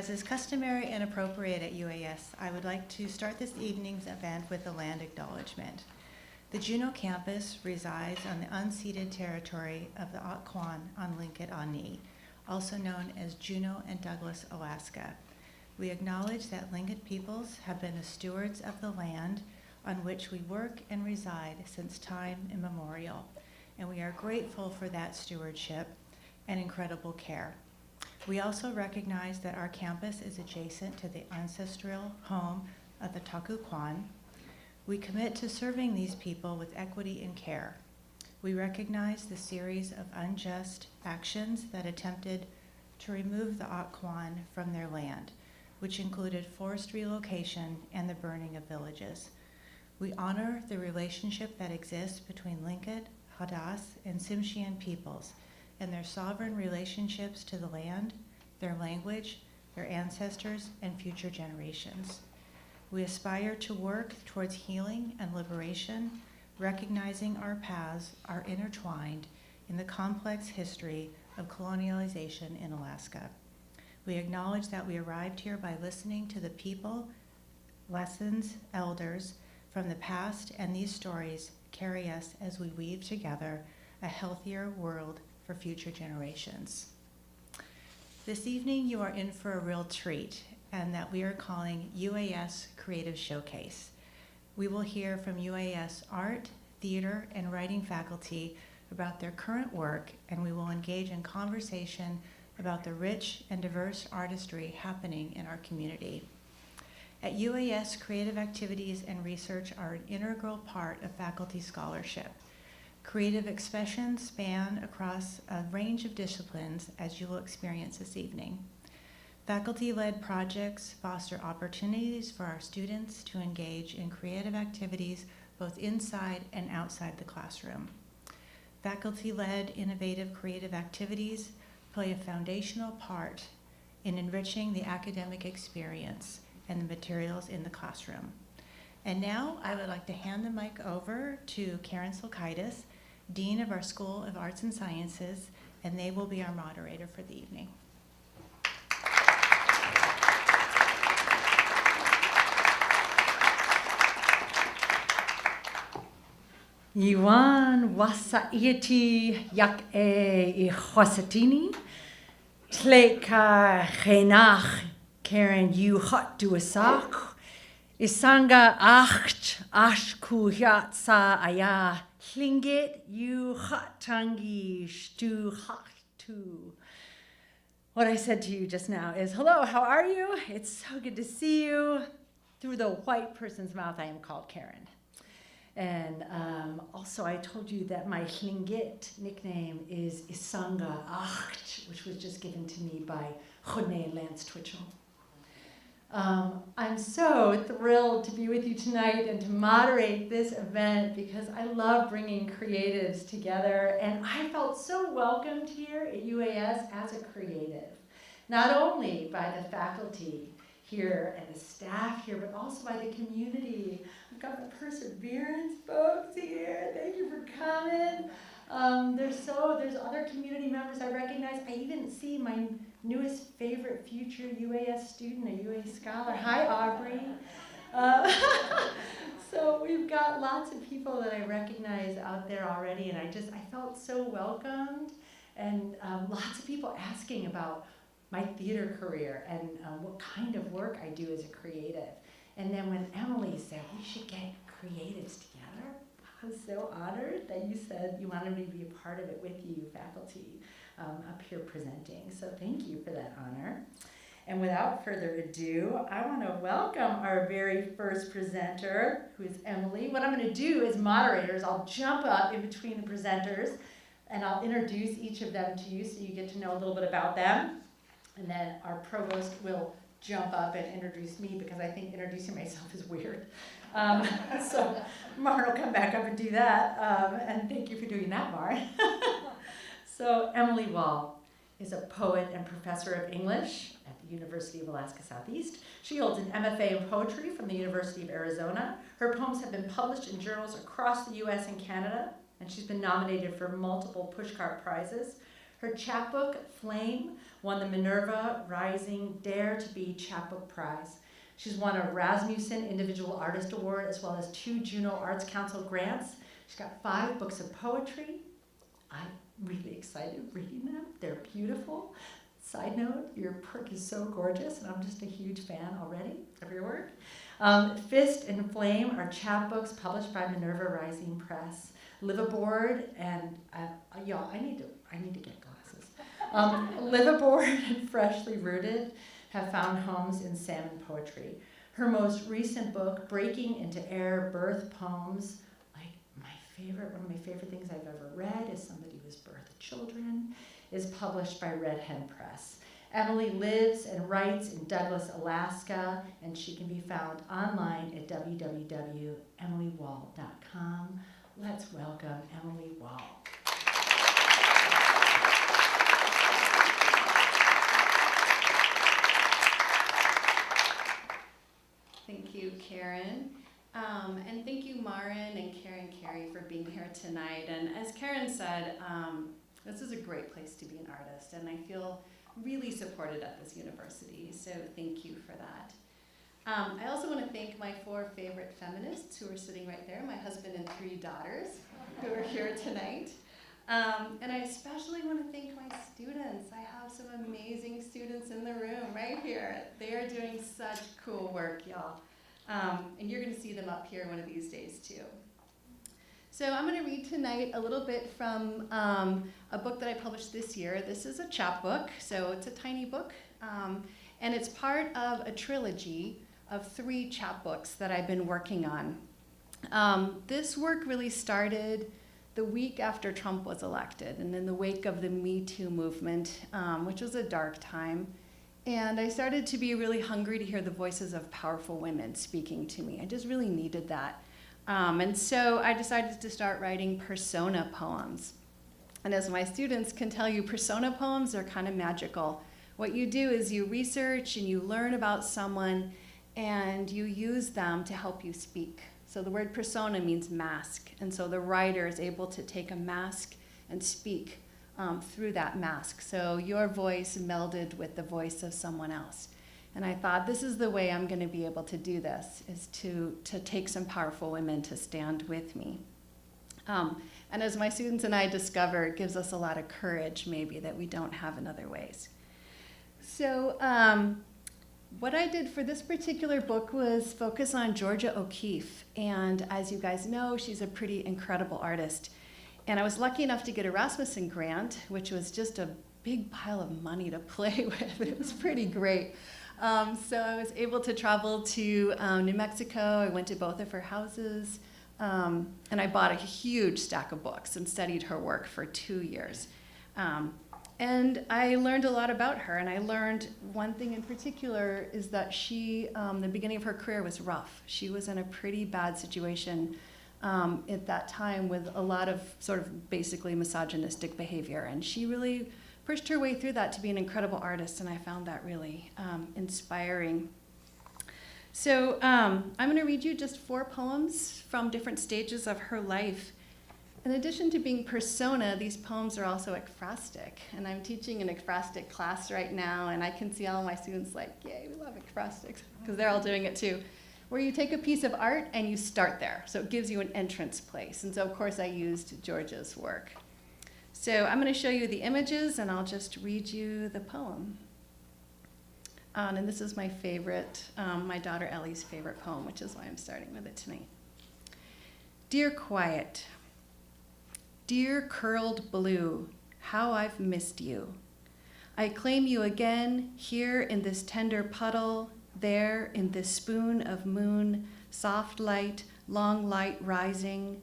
As is customary and appropriate at UAS, I would like to start this evening's event with a land acknowledgement. The Juneau campus resides on the unceded territory of the Acclaimed on Tlingit, also known as Juneau and Douglas, Alaska. We acknowledge that Tlingit peoples have been the stewards of the land on which we work and reside since time immemorial, and we are grateful for that stewardship and incredible care. We also recognize that our campus is adjacent to the ancestral home of the Taku Kwan. We commit to serving these people with equity and care. We recognize the series of unjust actions that attempted to remove the Acclaimed from their land, which included forced relocation and the burning of villages. We honor the relationship that exists between Tlingit, Hadas, and Tsimshian peoples and their sovereign relationships to the land, their language, their ancestors, and future generations. We aspire to work towards healing and liberation, recognizing our paths are intertwined in the complex history of colonialization in Alaska. We acknowledge that we arrived here by listening to the people, lessons, elders from the past, and these stories carry us as we weave together a healthier world for future generations. This evening you are in for a real treat, and that we are calling UAS Creative Showcase. We will hear from UAS Art, Theater, and Writing faculty about their current work, and we will engage in conversation about the rich and diverse artistry happening in our community. At UAS, creative activities and research are an integral part of faculty scholarship. Creative expressions span across a range of disciplines, as you will experience this evening. Faculty-led projects foster opportunities for our students to engage in creative activities both inside and outside the classroom. Faculty-led innovative creative activities play a foundational part in enriching the academic experience and the materials in the classroom. And now I would like to hand the mic over to Carin Silkaitis, Dean of our School of Arts and Sciences, and they will be our moderator for the evening. Iwan wasaiti yak e chwasatini, tleka chenach Carin yu hot duasach, isanga acht ashku yatsa aya, tlingit yu hatangi stu hatu. What I said to you just now is, hello, how are you? It's so good to see you. Through the white person's mouth, I am called Carin. And also I told you that my Tlingit nickname is Isanga Acht, which was just given to me by Chodne Lance Twitchell. I'm so thrilled to be with you tonight and to moderate this event because I love bringing creatives together, and I felt so welcomed here at UAS as a creative, not only by the faculty here and the staff here, but also by the community. I've got the Perseverance folks here. Thank you for coming. There's other community members I recognize. I even see my newest favorite future UAS student, a UAS scholar. Hi, Aubrey. So we've got lots of people that I recognize out there already, and I felt so welcomed, and lots of people asking about my theater career and what kind of work I do as a creative. And then when Emily said we should get creatives together, I was so honored that you said you wanted me to be a part of it with you, faculty, up here presenting. So thank you for that honor. And without further ado, I want to welcome our very first presenter, who is Emily. What I'm going to do as moderators, I'll jump up in between the presenters, and I'll introduce each of them to you so you get to know a little bit about them. And then our provost will jump up and introduce me because I think introducing myself is weird. So Mar will come back up and do that. And thank you for doing that, Mar. So Emily Wall is a poet and professor of English at the University of Alaska Southeast. She holds an MFA in poetry from the University of Arizona. Her poems have been published in journals across the US and Canada, and she's been nominated for multiple pushcart prizes. Her chapbook, Flame, won the Minerva Rising Dare to Be Chapbook Prize. She's won a Rasmussen Individual Artist Award as well as 2 Juno Arts Council grants. She's got 5 books of poetry. I'm really excited reading them. They're beautiful. Side note, your book is so gorgeous, and I'm just a huge fan already of your work. Fist and Flame are chapbooks published by Minerva Rising Press. Liveaboard and y'all, I need to get glasses. Liveaboard and Freshly Rooted have found homes in salmon poetry. Her most recent book, Breaking into Air Birth Poems, one of my favorite things I've ever read is Somebody Who's Birthed Children, is published by Red Hen Press. Emily lives and writes in Douglas, Alaska, and she can be found online at www.emilywall.com. Let's welcome Emily Wall. Thank you, Carin. And thank you, Maier and Carrie for being here tonight. And as Carin said, this is a great place to be an artist, and I feel really supported at this university, so thank you for that. I also want to thank my 4 favorite feminists who are sitting right there, my husband and 3 daughters who are here tonight. And I especially want to thank my students. I have some amazing students in the room right here. They are doing such cool work, y'all. And you're going to see them up here one of these days, too. So I'm going to read tonight a little bit from a book that I published this year. This is a chapbook, so it's a tiny book. And it's part of a trilogy of 3 chapbooks that I've been working on. This work really started the week after Trump was elected, and in the wake of the Me Too movement, which was a dark time. And I started to be really hungry to hear the voices of powerful women speaking to me. I just really needed that. And so I decided to start writing persona poems. And as my students can tell you, persona poems are kind of magical. What you do is you research and you learn about someone and you use them to help you speak. So the word persona means mask. And so the writer is able to take a mask and speak through that mask. So your voice melded with the voice of someone else. And I thought, this is the way I'm going to be able to do this, is to take some powerful women to stand with me. And as my students and I discover, it gives us a lot of courage, maybe, that we don't have in other ways. So what I did for this particular book was focus on Georgia O'Keeffe. And as you guys know, she's a pretty incredible artist. And I was lucky enough to get a Rasmussen grant, which was just a big pile of money to play with. It was pretty great. So I was able to travel to New Mexico. I went to both of her houses. And I bought a huge stack of books and studied her work for 2 years. And I learned a lot about her. And I learned one thing in particular is that she, the beginning of her career was rough. She was in a pretty bad situation at that time with a lot of sort of basically misogynistic behavior. And she really pushed her way through that to be an incredible artist, and I found that really inspiring. So I'm going to read you just 4 poems from different stages of her life. In addition to being persona, these poems are also ekphrastic, and I'm teaching an ekphrastic class right now, and I can see all my students like, yay, we love ekphrastics, because they're all doing it too, where you take a piece of art and you start there, so it gives you an entrance place. And so, of course, I used Georgia's work. So I'm going to show you the images, and I'll just read you the poem. And this is my favorite, my daughter Ellie's favorite poem, which is why I'm starting with it tonight. Dear Quiet, dear curled blue, how I've missed you. I claim you again, here in this tender puddle, there in this spoon of moon, soft light, long light rising,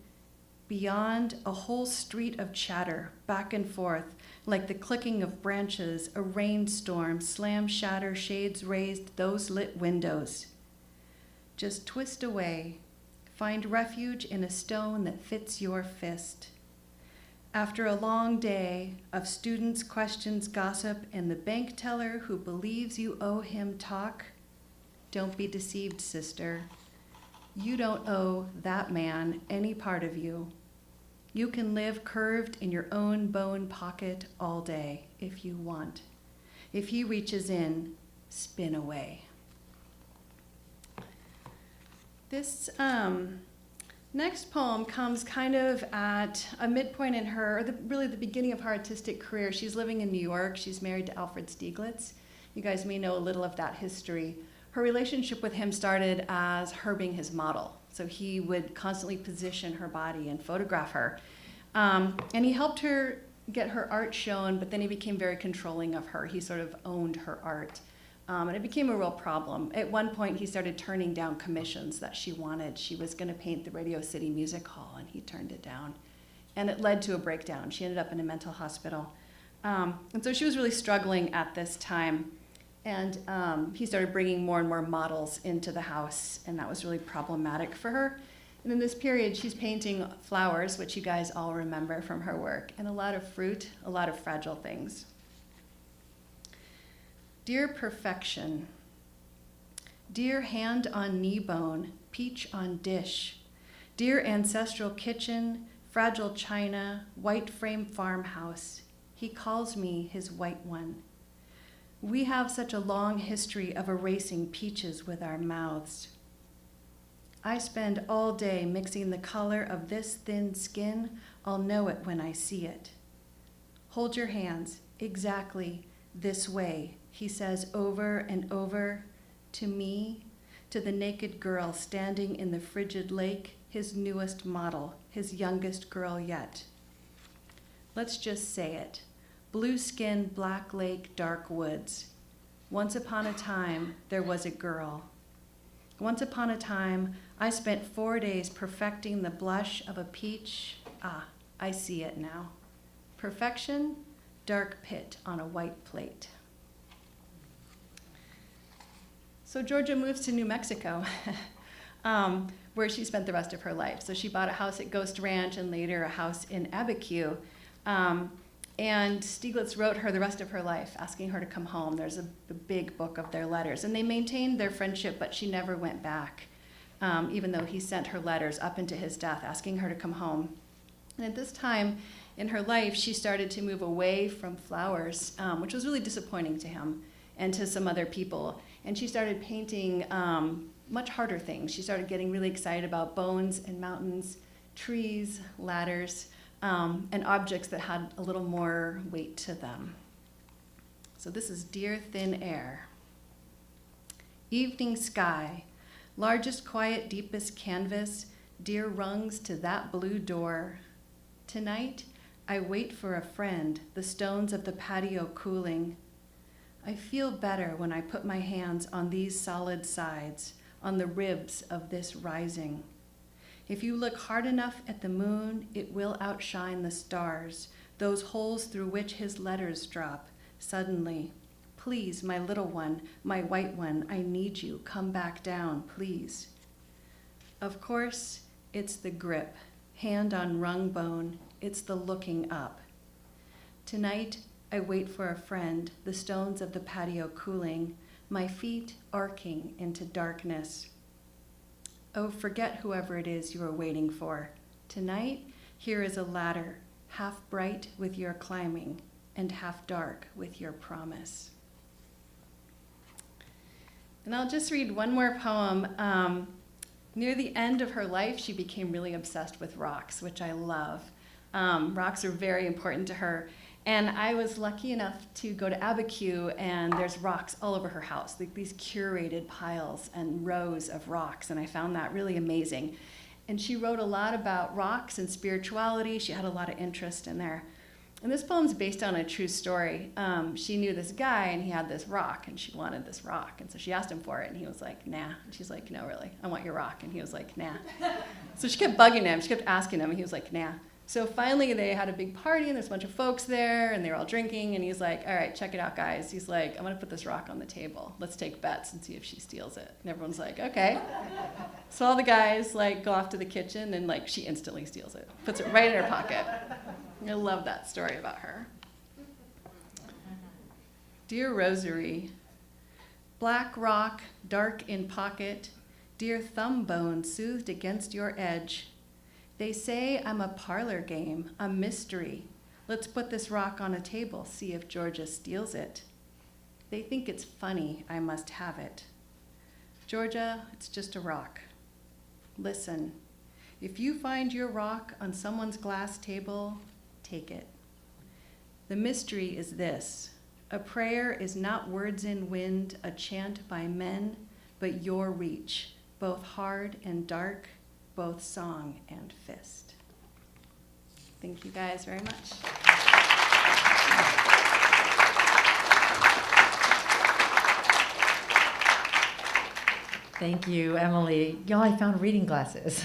beyond a whole street of chatter, back and forth, like the clicking of branches, a rainstorm, slam, shatter, shades raised, those lit windows. Just twist away, find refuge in a stone that fits your fist. After a long day of students' questions, gossip, and the bank teller who believes you owe him talk, don't be deceived, sister. You don't owe that man any part of you. You can live curved in your own bone pocket all day if you want. If he reaches in, spin away. This next poem comes kind of at a midpoint in her, or really the beginning of her artistic career. She's living in New York. She's married to Alfred Stieglitz. You guys may know a little of that history. Her relationship with him started as her being his model. So he would constantly position her body and photograph her. And he helped her get her art shown, but then he became very controlling of her. He sort of owned her art. And it became a real problem. At one point, he started turning down commissions that she wanted. She was going to paint the Radio City Music Hall, and he turned it down. And it led to a breakdown. She ended up in a mental hospital. And so she was really struggling at this time. And he started bringing more and more models into the house, and that was really problematic for her. And in this period, she's painting flowers, which you guys all remember from her work, and a lot of fruit, a lot of fragile things. Dear perfection, dear hand on knee bone, peach on dish, dear ancestral kitchen, fragile china, white frame farmhouse, he calls me his white one. We have such a long history of erasing peaches with our mouths. I spend all day mixing the color of this thin skin. I'll know it when I see it. Hold your hands exactly this way, he says over and over to me, to the naked girl standing in the frigid lake, his newest model, his youngest girl yet. Let's just say it. Blue skin, black lake, dark woods. Once upon a time, there was a girl. Once upon a time, I spent 4 days perfecting the blush of a peach. Ah, I see it now. Perfection, dark pit on a white plate. So Georgia moves to New Mexico, where she spent the rest of her life. So she bought a house at Ghost Ranch and later a house in Abiquiu. And Stieglitz wrote her the rest of her life, asking her to come home. There's a big book of their letters. And they maintained their friendship, but she never went back, even though he sent her letters up into his death, asking her to come home. And at this time in her life, she started to move away from flowers, which was really disappointing to him and to some other people. And she started painting much harder things. She started getting really excited about bones and mountains, trees, ladders, and objects that had a little more weight to them. So this is Dear Thin Air. Evening sky, largest quiet, deepest canvas, dear rungs to that blue door. Tonight, I wait for a friend, the stones of the patio cooling. I feel better when I put my hands on these solid sides, on the ribs of this rising. If you look hard enough at the moon, it will outshine the stars, those holes through which his letters drop, suddenly. Please, my little one, my white one, I need you. Come back down, please. Of course, it's the grip, hand on rung bone. It's the looking up. Tonight, I wait for a friend, the stones of the patio cooling, my feet arcing into darkness. Oh, forget whoever it is you are waiting for. Tonight, here is a ladder, half bright with your climbing and half dark with your promise. And I'll just read one more poem. Near the end of her life, she became really obsessed with rocks, which I love. Rocks are very important to her. And I was lucky enough to go to Abiquiu, and there's rocks all over her house, like these curated piles and rows of rocks, and I found that really amazing. And she wrote a lot about rocks and spirituality. She had a lot of interest in there. And this poem's based on a true story. She knew this guy, and he had this rock, and she wanted this rock. And so she asked him for it, and he was like, nah. And she's like, no, really, I want your rock. And he was like, nah. So she kept bugging him. She kept asking him, and he was like, nah. So finally, they had a big party, and there's a bunch of folks there, and they were all drinking, and he's like, all right, check it out, guys. He's like, I'm going to put this rock on the table. Let's take bets and see if she steals it. And everyone's like, okay. So all the guys, like, go off to the kitchen, and, like, she instantly steals it, puts it right in her pocket. I love that story about her. Dear Rosary, black rock, dark in pocket, dear thumb bone soothed against your edge, They say I'm a parlor game, a mystery. Let's put this rock on a table, see if Georgia steals it. They think it's funny, I must have it. Georgia, it's just a rock. Listen, if you find your rock on someone's glass table, take it. The mystery is this. A prayer is not words in wind, a chant by men, but your reach, both hard and dark, both song and fist. Thank you guys very much. Thank you, Emily. Y'all, I found reading glasses.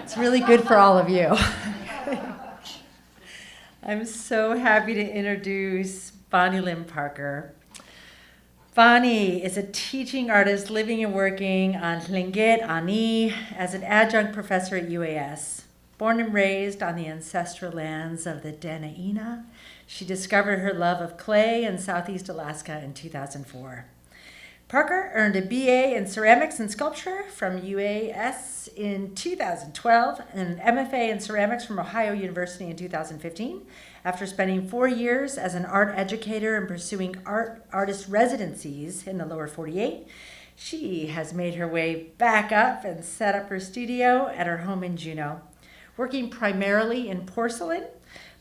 It's really good for all of you. I'm so happy to introduce Bonilyn Parker. Bonnie is a teaching artist living and working on Tlingit, Ani, as an adjunct professor at UAS. Born and raised on the ancestral lands of the Dena'ina, she discovered her love of clay in Southeast Alaska in 2004. Parker earned a BA in ceramics and sculpture from UAS in 2012 and an MFA in ceramics from Ohio University in 2015. After spending 4 years as an art educator and pursuing artist residencies in the lower 48, she has made her way back up and set up her studio at her home in Juneau. Working primarily in porcelain,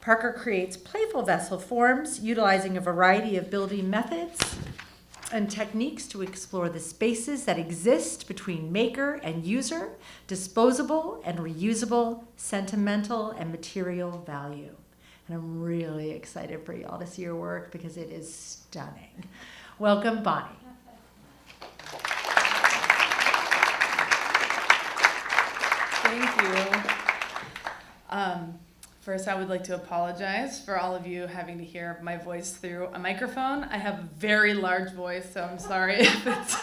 Parker creates playful vessel forms utilizing a variety of building methods and techniques to explore the spaces that exist between maker and user, disposable and reusable, sentimental and material value. And I'm really excited for y'all to see your work because it is stunning. Welcome, Bonnie. Thank you. First, I would like to apologize for all of you having to hear my voice through a microphone. I have a very large voice, so I'm sorry if it's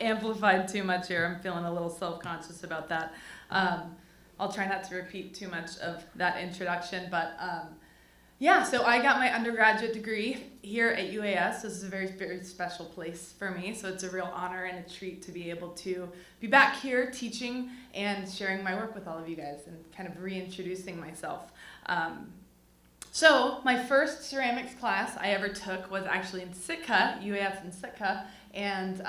amplified too much here. I'm feeling a little self-conscious about that. I'll try not to repeat too much of that introduction, but yeah, so I got my undergraduate degree here at UAS. This is a very, very special place for me, so it's a real honor and a treat to be able to be back here teaching and sharing my work with all of you guys and kind of reintroducing myself. So my first ceramics class I ever took was actually in Sitka, UAS in Sitka, and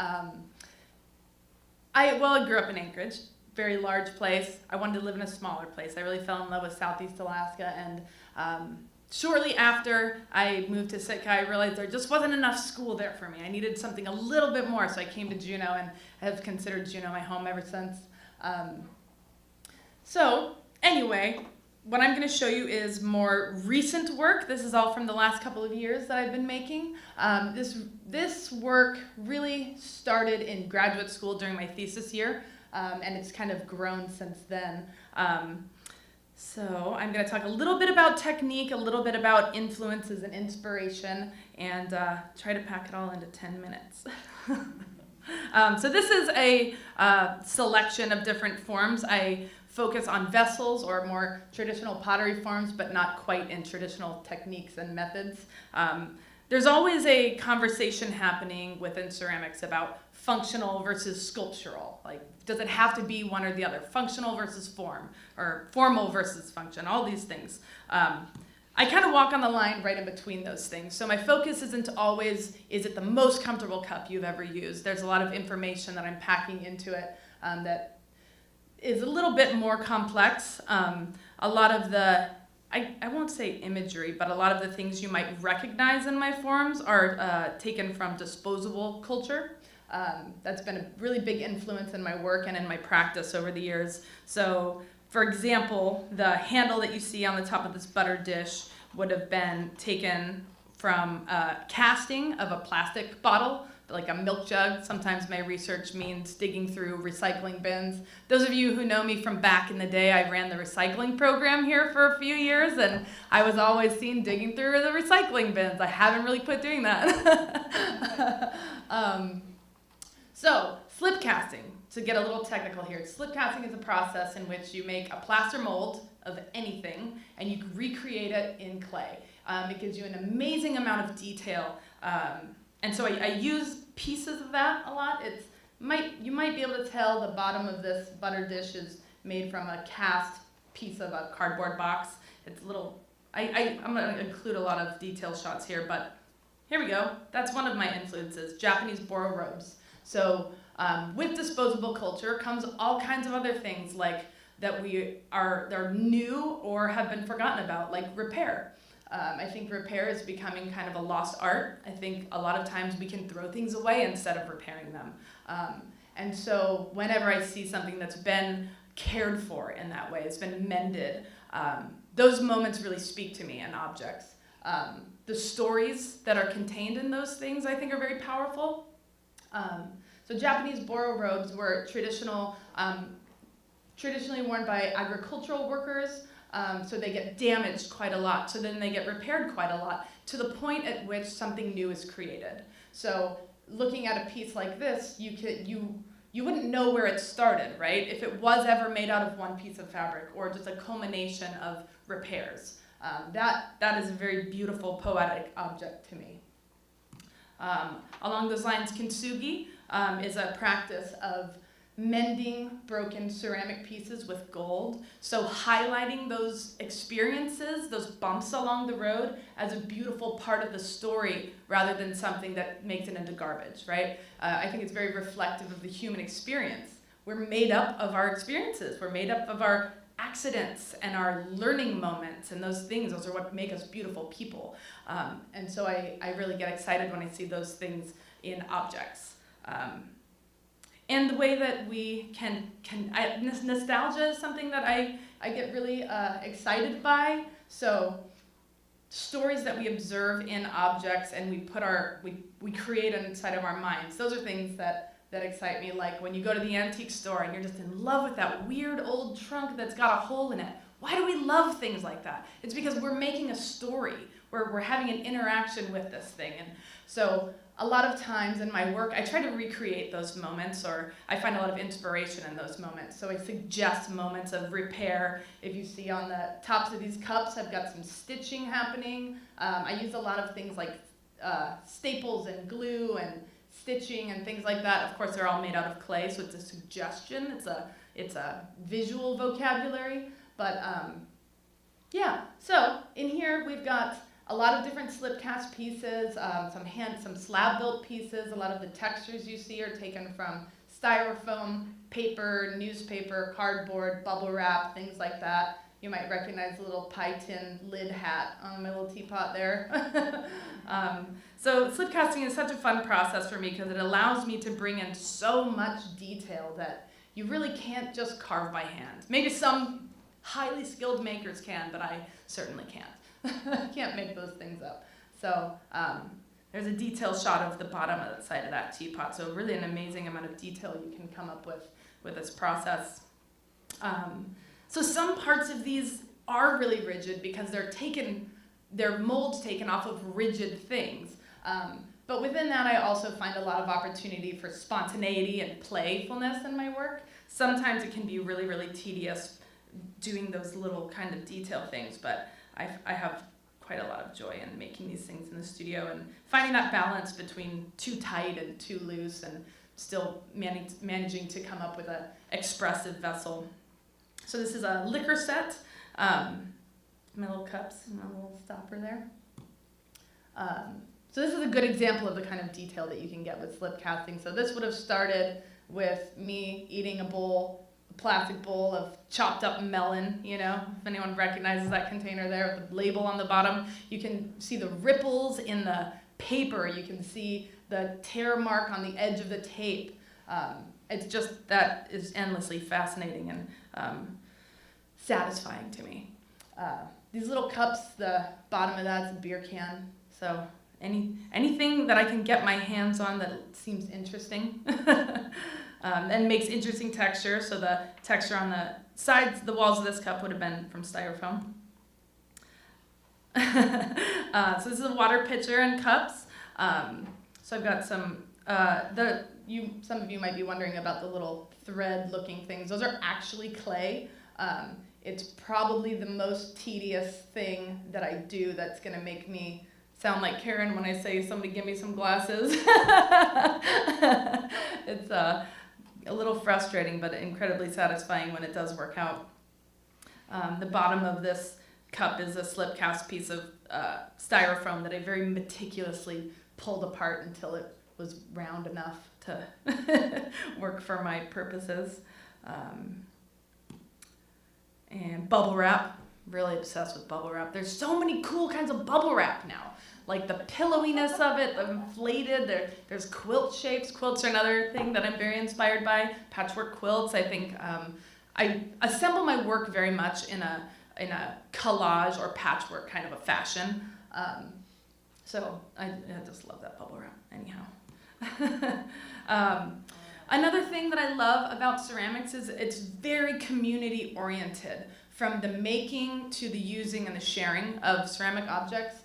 I grew up in Anchorage, very large place. I wanted to live in a smaller place. I really fell in love with Southeast Alaska, and shortly after I moved to Sitka, I realized there just wasn't enough school there for me. I needed something a little bit more, so I came to Juneau and have considered Juneau my home ever since. So anyway, what I'm going to show you is more recent work. This is all from the last couple of years that I've been making. This work really started in graduate school during my thesis year, and it's kind of grown since then. So I'm going to talk a little bit about technique, a little bit about influences and inspiration, and try to pack it all into 10 minutes. So this is a selection of different forms. I focus on vessels or more traditional pottery forms, but not quite in traditional techniques and methods. There's always a conversation happening within ceramics about functional versus sculptural. Like, does it have to be one or the other? Functional versus form, or formal versus function, all these things. I kind of walk on the line right in between those things. So my focus isn't always, is it the most comfortable cup you've ever used? There's a lot of information that I'm packing into it that is a little bit more complex. A lot of the, I won't say imagery, but a lot of the things you might recognize in my forms are taken from disposable culture. That's been a really big influence in my work and in my practice over the years. So, for example, the handle that you see on the top of this butter dish would have been taken from a casting of a plastic bottle, like a milk jug. Sometimes my research means digging through recycling bins. Those of you who know me from back in the day, I ran the recycling program here for a few years, and I was always seen digging through the recycling bins. I haven't really quit doing that. So, slip casting, to get a little technical here. Slip casting is a process in which you make a plaster mold of anything and you recreate it in clay. It gives you an amazing amount of detail. And so I use pieces of that a lot. You might be able to tell the bottom of this butter dish is made from a cast piece of a cardboard box. It's a little, I'm going to include a lot of detail shots here, but here we go. That's one of my influences, Japanese boro robes. So with disposable culture comes all kinds of other things like that they're new or have been forgotten about, like repair. I think repair is becoming kind of a lost art. I think a lot of times we can throw things away instead of repairing them. And so whenever I see something that's been cared for in that way, it's been mended, those moments really speak to me in objects. The stories that are contained in those things I think are very powerful. So Japanese boro robes were traditionally worn by agricultural workers, so they get damaged quite a lot. So then they get repaired quite a lot to the point at which something new is created. So looking at a piece like this, you wouldn't know where it started, right? If it was ever made out of one piece of fabric or just a culmination of repairs. That is a very beautiful, poetic object to me. Along those lines, kintsugi is a practice of mending broken ceramic pieces with gold. So highlighting those experiences, those bumps along the road as a beautiful part of the story rather than something that makes it into garbage, right? I think it's very reflective of the human experience. We're made up of our experiences. We're made up of our accidents and our learning moments, and those are what make us beautiful people. And so I really get excited when I see those things in objects. And the way that we nostalgia is something that I get really excited by. So stories that we observe in objects and we create inside of our minds. Those are things that excite me, like when you go to the antique store and you're just in love with that weird old trunk that's got a hole in it. Why do we love things like that? It's because we're making a story. We're having an interaction with this thing. And so a lot of times in my work, I try to recreate those moments, or I find a lot of inspiration in those moments. So I suggest moments of repair. If you see on the tops of these cups, I've got some stitching happening. I use a lot of things like staples and glue and stitching and things like that. Of course, they're all made out of clay, so it's a suggestion. It's a visual vocabulary. But yeah, so in here we've got a lot of different slip cast pieces, some slab built pieces. A lot of the textures you see are taken from styrofoam, paper, newspaper, cardboard, bubble wrap, things like that. You might recognize the little pie tin lid hat on my little teapot there. So slip casting is such a fun process for me because it allows me to bring in so much detail that you really can't just carve by hand. Maybe some highly skilled makers can, but I certainly can't. I can't make those things up. So there's a detail shot of the bottom of the side of that teapot. So really an amazing amount of detail you can come up with this process. So some parts of these are really rigid because they're molds taken off of rigid things. But within that, I also find a lot of opportunity for spontaneity and playfulness in my work. Sometimes it can be really, really tedious doing those little kind of detail things, but I have quite a lot of joy in making these things in the studio and finding that balance between too tight and too loose and still managing to come up with an expressive vessel. So this is a liquor set, my little cups and my little stopper there. So this is a good example of the kind of detail that you can get with slip casting. So this would have started with me eating a plastic bowl of chopped up melon, if anyone recognizes that container there with the label on the bottom. You can see the ripples in the paper. You can see the tear mark on the edge of the tape. That is endlessly fascinating and satisfying to me. These little cups, the bottom of that's a beer can. So anything that I can get my hands on that seems interesting. And makes interesting texture. So the texture on the sides, the walls of this cup would have been from styrofoam. So this is a water pitcher and cups. So I've got some, some of you might be wondering about the little thread-looking things. Those are actually clay. It's probably the most tedious thing that I do that's going to make me sound like Carin when I say, somebody give me some glasses. It's a little frustrating, but incredibly satisfying when it does work out. The bottom of this cup is a slip cast piece of styrofoam that I very meticulously pulled apart until it was round enough to work for my purposes. And bubble wrap, really obsessed with bubble wrap. There's so many cool kinds of bubble wrap now. Like the pillowiness of it, the inflated, there's quilt shapes. Quilts are another thing that I'm very inspired by. Patchwork quilts, I think, I assemble my work very much in a collage or patchwork kind of a fashion. So I just love that bubble wrap anyhow. Another thing that I love about ceramics is it's very community oriented. From the making to the using and the sharing of ceramic objects,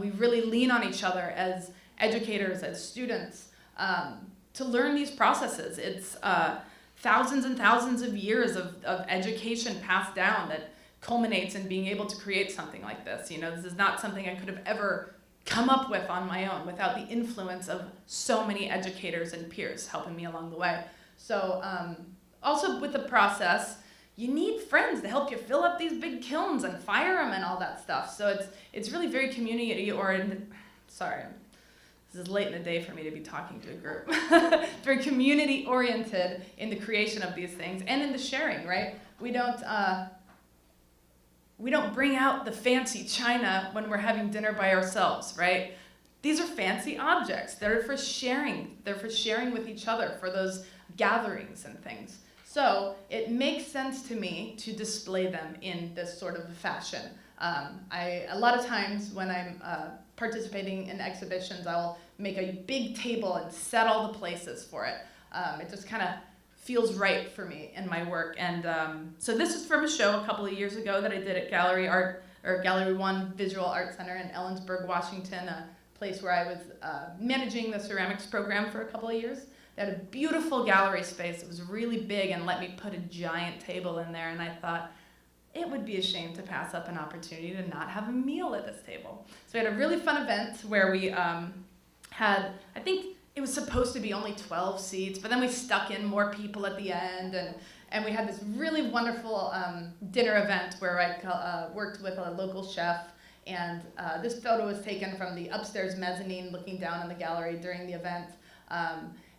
we really lean on each other as educators, as students, to learn these processes. It's thousands and thousands of years of education passed down that culminates in being able to create something like this. You know, this is not something I could have ever come up with on my own without the influence of so many educators and peers helping me along the way. So also with the process, you need friends to help you fill up these big kilns and fire them and all that stuff. So it's really very community oriented. Sorry, this is late in the day for me to be talking to a group. Very community oriented in the creation of these things and in the sharing, right? We don't bring out the fancy china when we're having dinner by ourselves, right? These are fancy objects. They're for sharing. They're for sharing with each other for those gatherings and things. So it makes sense to me to display them in this sort of fashion. A lot of times when I'm participating in exhibitions, I'll make a big table and set all the places for it. It just kind of feels right for me in my work. And so this is from a show a couple of years ago that I did at Gallery 1 Visual Art Center in Ellensburg, Washington, a place where I was managing the ceramics program for a couple of years. They had a beautiful gallery space. It was really big and let me put a giant table in there. And I thought, it would be a shame to pass up an opportunity to not have a meal at this table. So we had a really fun event where we had, I think it was supposed to be only 12 seats, but then we stuck in more people at the end. And we had this really wonderful dinner event where I worked with a local chef. And this photo was taken from the upstairs mezzanine looking down on the gallery during the event.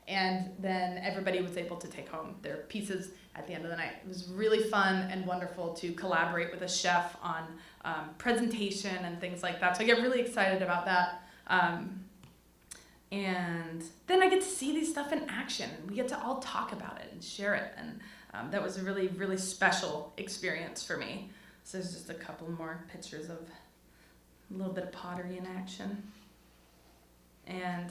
And then everybody was able to take home their pieces at the end of the night. It was really fun and wonderful to collaborate with a chef on presentation and things like that. So I get really excited about that. And then I get to see these stuff in action. We get to all talk about it and share it. And that was a really, really special experience for me. So there's just a couple more pictures of a little bit of pottery in action. And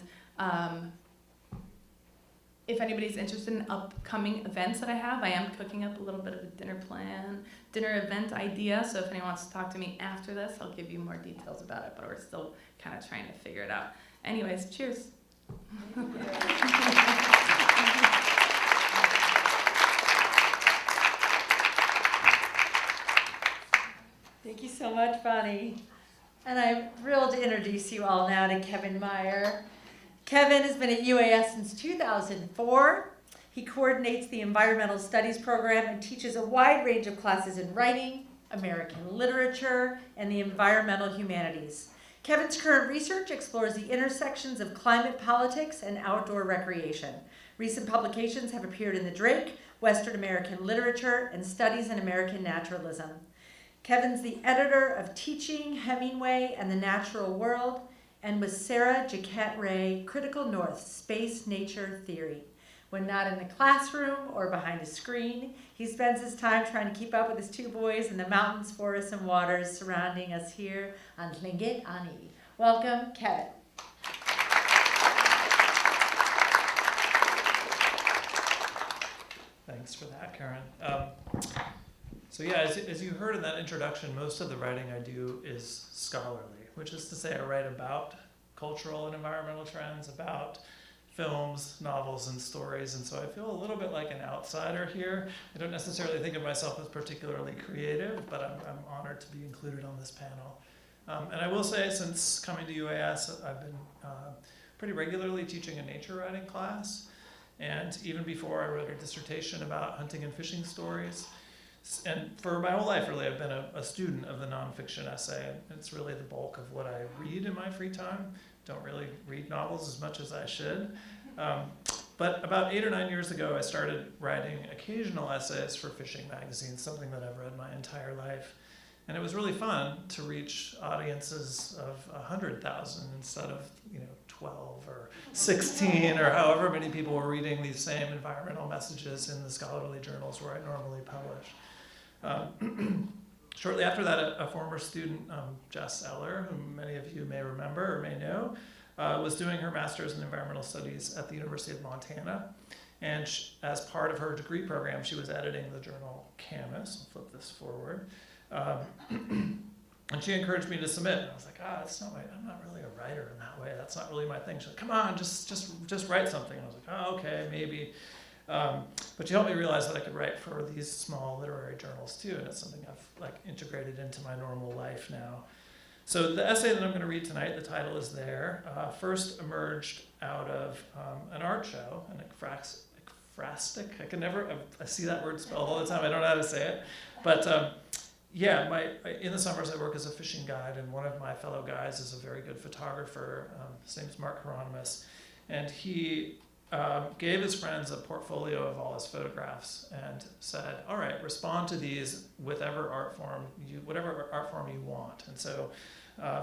if anybody's interested in upcoming events that I have, I am cooking up a little bit of a dinner event idea. So if anyone wants to talk to me after this, I'll give you more details about it, but we're still kind of trying to figure it out. Anyways, cheers. Thank you so much, Bonnie. And I'm thrilled to introduce you all now to Carin Maier. Kevin has been at UAS since 2004. He coordinates the Environmental Studies program and teaches a wide range of classes in writing, American literature, and the environmental humanities. Kevin's current research explores the intersections of climate politics and outdoor recreation. Recent publications have appeared in the Drake, Western American Literature, and Studies in American Naturalism. Kevin's the editor of Teaching, Hemingway, and the Natural World, and with Sarah Jaquette Ray, Critical North, Space Nature Theory. When not in the classroom or behind a screen, he spends his time trying to keep up with his two boys in the mountains, forests, and waters surrounding us here on Tlingit Ani. Welcome, Kevin. Thanks for that, Carin. So yeah, as you heard in that introduction, most of the writing I do is scholarly, which is to say I write about cultural and environmental trends, about films, novels, and stories, and so I feel a little bit like an outsider here. I don't necessarily think of myself as particularly creative, but I'm honored to be included on this panel. And I will say, since coming to UAS, I've been pretty regularly teaching a nature writing class, And even before, I wrote a dissertation about hunting and fishing stories. And for my whole life, really, I've been a student of the nonfiction essay. And it's really the bulk of what I read in my free time. Don't really read novels as much as I should. But about 8 or 9 years ago, I started writing occasional essays for fishing magazines, something that I've read my entire life. And it was really fun to reach audiences of 100,000 instead of 12 or 16 or however many people were reading these same environmental messages in the scholarly journals where I normally publish. Shortly after that, a former student, Jess Eller, whom many of you may remember or may know, was doing her master's in environmental studies at the University of Montana. And as part of her degree program, she was editing the journal Camis. I'll flip this forward. And she encouraged me to submit. And I was like, I'm not really a writer in that way. That's not really my thing. She's like, come on, just write something. And I was like, oh, okay, maybe. But she helped me realize that I could write for these small literary journals too, and it's something I've integrated into my normal life now. So the essay that I'm going to read tonight, the title is there, first emerged out of an art show, an ekphrastic. I see that word spelled all the time. I don't know how to say it. But in the summers I work as a fishing guide, and one of my fellow guides is a very good photographer. His name's Mark Hieronymus, and he gave his friends a portfolio of all his photographs and said, all right, respond to these with whatever art form you want. And so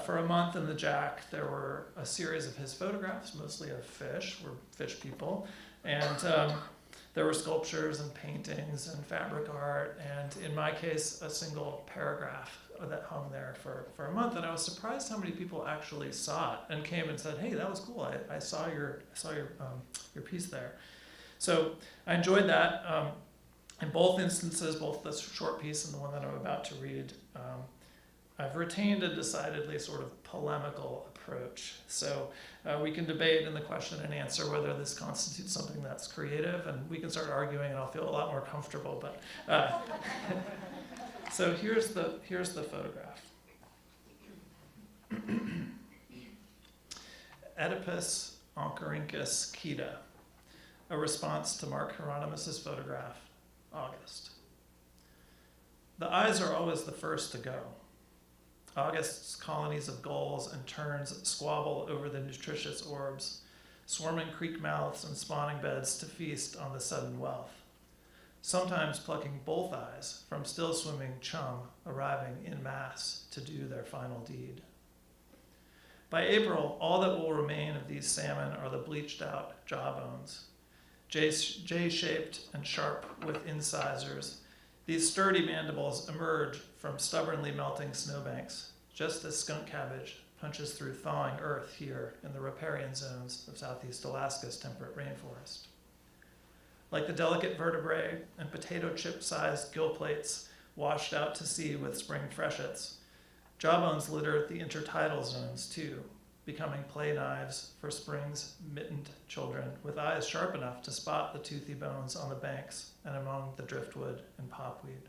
for a month in the Jack, there were a series of his photographs, mostly of fish, we're fish people, and there were sculptures and paintings and fabric art, and in my case, a single paragraph that hung there for a month. And I was surprised how many people actually saw it and came and said, hey, that was cool. I saw your piece there. So I enjoyed that. In both instances, both the short piece and the one that I'm about to read, I've retained a decidedly sort of polemical approach. So we can debate in the question and answer whether this constitutes something that's creative, and we can start arguing and I'll feel a lot more comfortable. But so here's the photograph. Oedipus Oncorhynchus Quita, a response to Mark Hieronymus's photograph, August. The eyes are always the first to go. August's colonies of gulls and terns squabble over the nutritious orbs, swarming creek mouths and spawning beds to feast on the sudden wealth, sometimes plucking both eyes from still swimming chum arriving in mass to do their final deed. By April, all that will remain of these salmon are the bleached out jawbones, J-shaped and sharp with incisors. These sturdy mandibles emerge from stubbornly melting snowbanks, just as skunk cabbage punches through thawing earth here in the riparian zones of southeast Alaska's temperate rainforest. Like the delicate vertebrae and potato chip-sized gill plates washed out to sea with spring freshets, jawbones litter the intertidal zones too, becoming play knives for spring's mittened children with eyes sharp enough to spot the toothy bones on the banks and among the driftwood and popweed.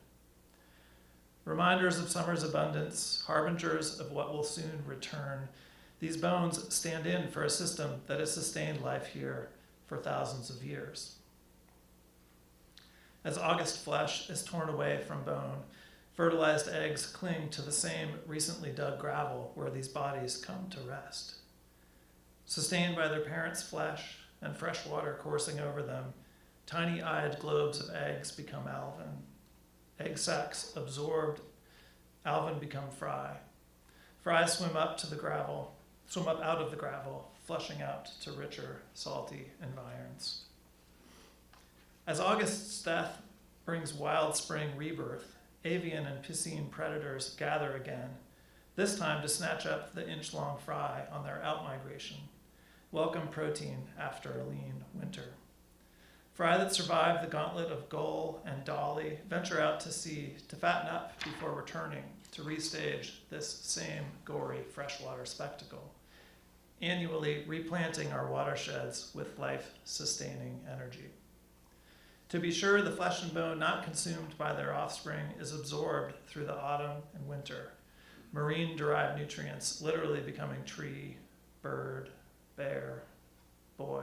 Reminders of summer's abundance, harbingers of what will soon return, these bones stand in for a system that has sustained life here for thousands of years. As August flesh is torn away from bone, fertilized eggs cling to the same recently dug gravel where these bodies come to rest. Sustained by their parents' flesh and fresh water coursing over them, tiny-eyed globes of eggs become alvin. Egg sacs absorbed, alvin become fry. Fry swim up out of the gravel, flushing out to richer, salty environs. As August's death brings wild spring rebirth, avian and piscine predators gather again, this time to snatch up the inch-long fry on their outmigration. Welcome protein after a lean winter. Fry that survive the gauntlet of gull and dolly venture out to sea to fatten up before returning to restage this same gory freshwater spectacle, annually replanting our watersheds with life-sustaining energy. To be sure, the flesh and bone not consumed by their offspring is absorbed through the autumn and winter, marine-derived nutrients literally becoming tree, bird, bear, boy.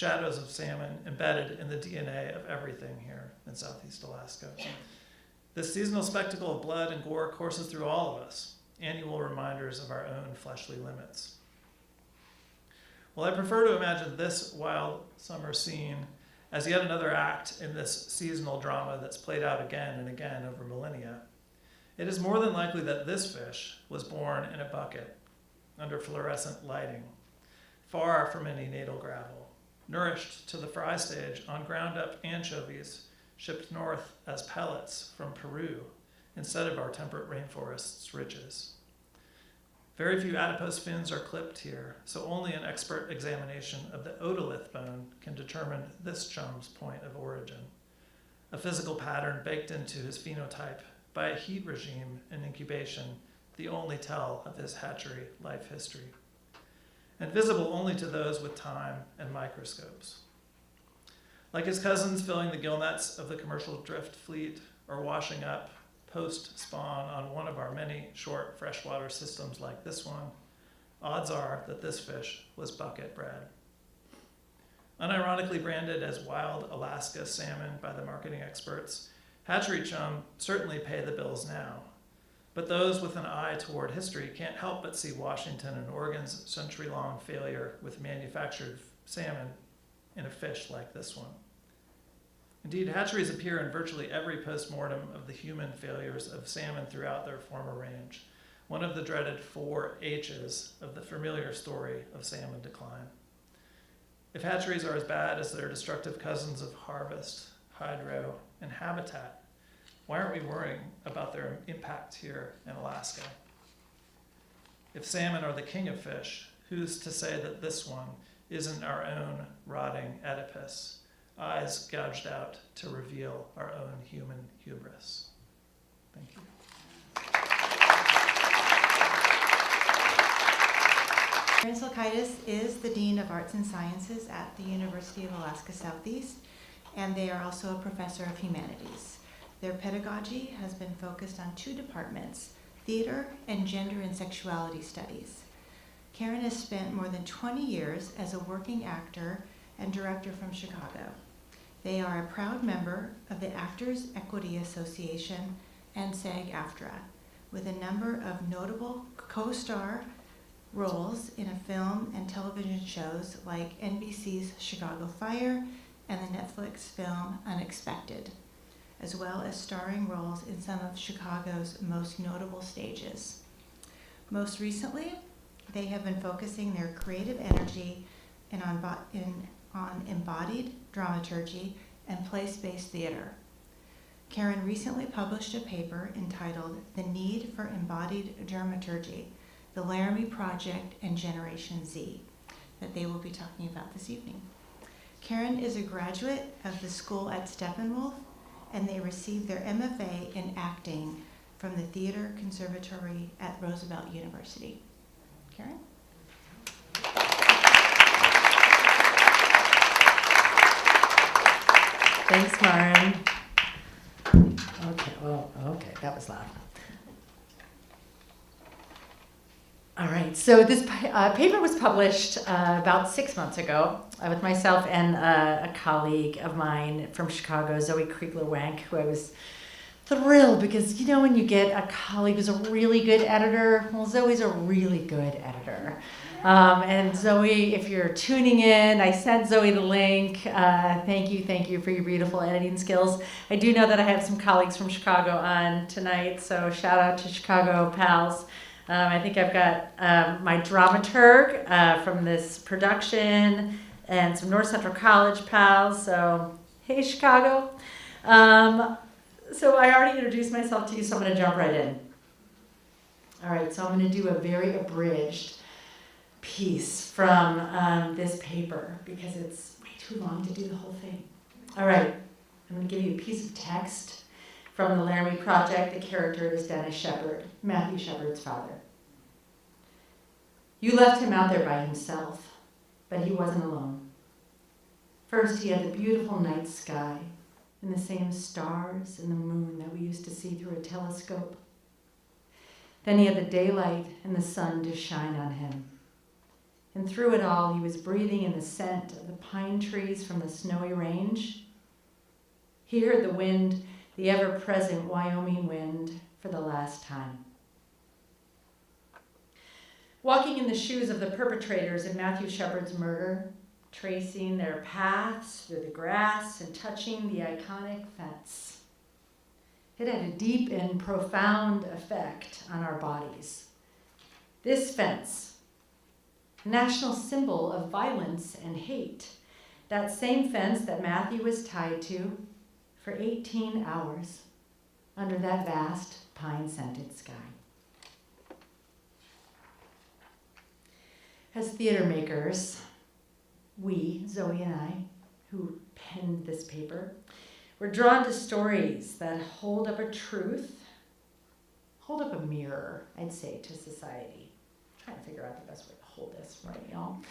shadows of salmon embedded in the DNA of everything here in Southeast Alaska. This seasonal spectacle of blood and gore courses through all of us, annual reminders of our own fleshly limits. Well, I prefer to imagine this wild summer scene as yet another act in this seasonal drama that's played out again and again over millennia. It is more than likely that this fish was born in a bucket under fluorescent lighting, far from any natal gravel, nourished to the fry stage on ground-up anchovies shipped north as pellets from Peru instead of our temperate rainforest's ridges. Very few adipose fins are clipped here, so only an expert examination of the otolith bone can determine this chum's point of origin, a physical pattern baked into his phenotype by a heat regime and incubation, the only tell of his hatchery life history, and visible only to those with time and microscopes. Like his cousins filling the gill nets of the commercial drift fleet or washing up post-spawn on one of our many short freshwater systems like this one, odds are that this fish was bucket bred. Unironically branded as wild Alaska salmon by the marketing experts, hatchery chum certainly pay the bills now, but those with an eye toward history can't help but see Washington and Oregon's century-long failure with manufactured salmon in a fish like this one. Indeed, hatcheries appear in virtually every postmortem of the human failures of salmon throughout their former range, one of the dreaded 4 H's of the familiar story of salmon decline. If hatcheries are as bad as their destructive cousins of harvest, hydro, and habitat, why aren't we worrying about their impact here in Alaska? If salmon are the king of fish, who's to say that this one isn't our own rotting Oedipus, eyes gouged out to reveal our own human hubris? Thank you. Carin Silkaitis is the Dean of Arts and Sciences at the University of Alaska Southeast, and they are also a professor of humanities. Their pedagogy has been focused on 2 departments, theater and gender and sexuality studies. Carin has spent more than 20 years as a working actor and director from Chicago. They are a proud member of the Actors Equity Association and SAG-AFTRA, with a number of notable co-star roles in a film and television shows like NBC's Chicago Fire and the Netflix film Unexpected, as well as starring roles in some of Chicago's most notable stages. Most recently, they have been focusing their creative energy on embodied dramaturgy and place-based theater. Carin recently published a paper entitled The Need for Embodied Dramaturgy, the Laramie Project and Generation Z, that they will be talking about this evening. Carin is a graduate of the school at Steppenwolf, and they received their MFA in acting from the Theater Conservatory at Roosevelt University. Carin? Thanks, Maren. Okay, that was loud. All right, so this paper was published about 6 months ago with myself and a colleague of mine from Chicago, Zoe Kriegler-Wank, who I was thrilled because, you know, when you get a colleague who's a really good editor, well, Zoe's a really good editor. And Zoe, if you're tuning in, I sent Zoe the link. Thank you for your beautiful editing skills. I do know that I have some colleagues from Chicago on tonight, so shout out to Chicago pals. I think I've got my dramaturg from this production and some North Central College pals, so hey Chicago. So I already introduced myself to you, so I'm going to jump right in. All right, so I'm going to do a very abridged piece from this paper because it's way too long to do the whole thing. All right, I'm going to give you a piece of text from the Laramie Project. The character is Dennis Shepard, Matthew Shepard's father. You left him out there by himself, but he wasn't alone. First, he had the beautiful night sky and the same stars and the moon that we used to see through a telescope. Then he had the daylight and the sun to shine on him. And through it all, he was breathing in the scent of the pine trees from the snowy range. He heard the wind, the ever-present Wyoming wind, for the last time. Walking in the shoes of the perpetrators in Matthew Shepard's murder, tracing their paths through the grass and touching the iconic fence. It had a deep and profound effect on our bodies. This fence, a national symbol of violence and hate, that same fence that Matthew was tied to for 18 hours under that vast pine-scented sky. As theater makers, we, Zoe and I, who penned this paper, we're drawn to stories that hold up a truth, hold up a mirror, I'd say, to society. I'm trying to figure out the best way to hold this right, y'all.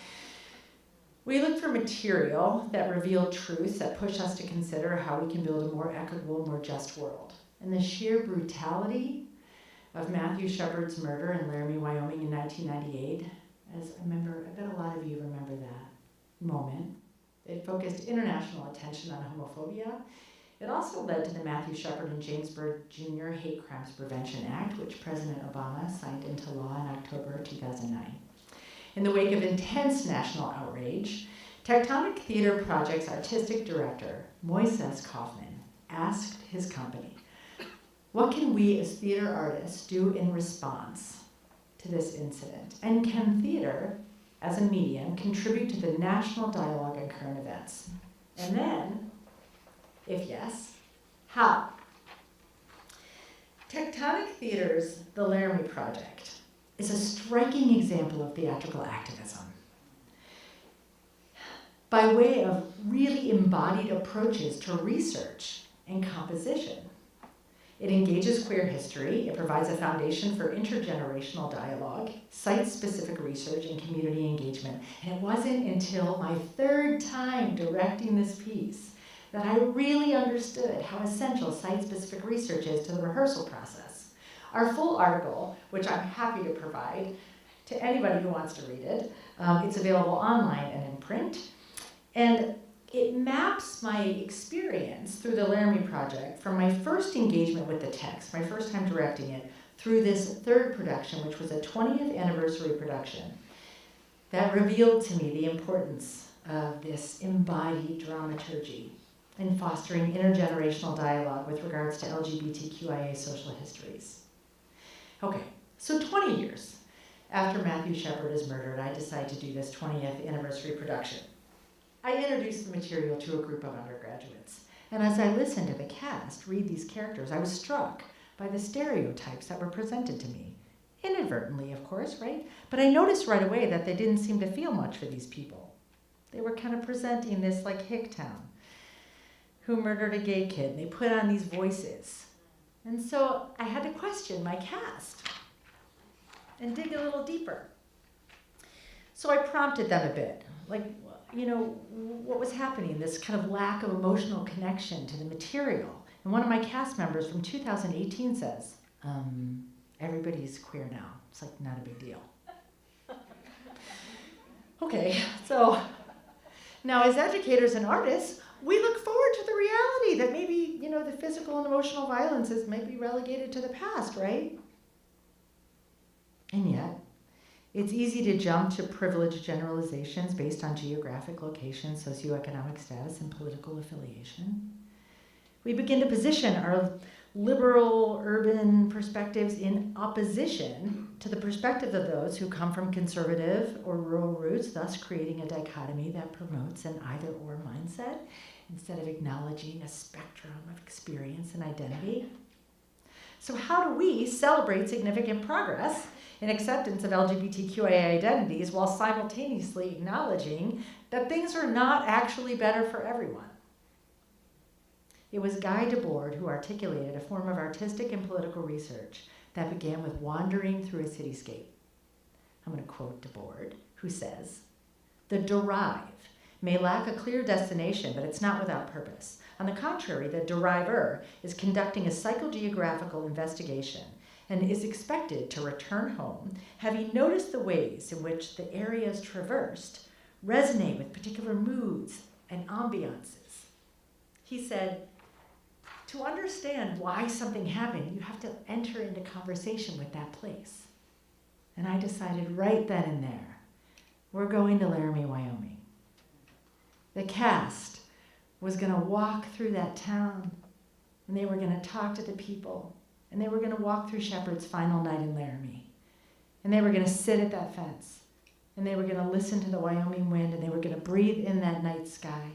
We look for material that reveal truths that push us to consider how we can build a more equitable, more just world. And the sheer brutality of Matthew Shepard's murder in Laramie, Wyoming in 1998, as I bet a lot of you remember that moment. It focused international attention on homophobia. It also led to the Matthew Shepard and James Byrd Jr. Hate Crimes Prevention Act, which President Obama signed into law in October 2009. In the wake of intense national outrage, Tectonic Theater Project's artistic director, Moises Kaufman, asked his company, what can we as theater artists do in response to this incident? And can theater, as a medium, contribute to the national dialogue on current events? And then, if yes, how? Tectonic Theater's The Laramie Project is a striking example of theatrical activism. By way of really embodied approaches to research and composition. It engages queer history, it provides a foundation for intergenerational dialogue, site-specific research, and community engagement. And it wasn't until my third time directing this piece that I really understood how essential site-specific research is to the rehearsal process. Our full article, which I'm happy to provide to anybody who wants to read it, it's available online and in print. And it maps my experience through the Laramie Project from my first engagement with the text, my first time directing it, through this third production, which was a 20th anniversary production, that revealed to me the importance of this embodied dramaturgy in fostering intergenerational dialogue with regards to LGBTQIA social histories. Okay, so 20 years after Matthew Shepard is murdered, I decide to do this 20th anniversary production. I introduced the material to a group of undergraduates, and as I listened to the cast read these characters, I was struck by the stereotypes that were presented to me. Inadvertently, of course, right? But I noticed right away that they didn't seem to feel much for these people. They were kind of presenting this like Hicktown, who murdered a gay kid, and they put on these voices. And so I had to question my cast and dig a little deeper. So I prompted them a bit, like, you know, what was happening, this kind of lack of emotional connection to the material. And one of my cast members from 2018 says, everybody's queer now. It's like not a big deal. Okay, so now as educators and artists, we look forward to the reality that maybe, you know, the physical and emotional violence is maybe relegated to the past, right? And yet, it's easy to jump to privileged generalizations based on geographic location, socioeconomic status, and political affiliation. We begin to position our liberal urban perspectives in opposition to the perspective of those who come from conservative or rural roots, thus creating a dichotomy that promotes an either-or mindset instead of acknowledging a spectrum of experience and identity. So how do we celebrate significant progress in acceptance of LGBTQIA identities while simultaneously acknowledging that things are not actually better for everyone? It was Guy Debord who articulated a form of artistic and political research that began with wandering through a cityscape. I'm going to quote Debord, who says, "The derive may lack a clear destination, but it's not without purpose. On the contrary, the deriver is conducting a psychogeographical investigation and is expected to return home, having noticed the ways in which the areas traversed resonate with particular moods and ambiances. He said, to understand why something happened, you have to enter into conversation with that place. And I decided right then and there, we're going to Laramie, Wyoming. The cast was going to walk through that town, and they were going to talk to the people, and they were going to walk through Shepard's final night in Laramie. And they were going to sit at that fence, and they were going to listen to the Wyoming wind, and they were going to breathe in that night sky.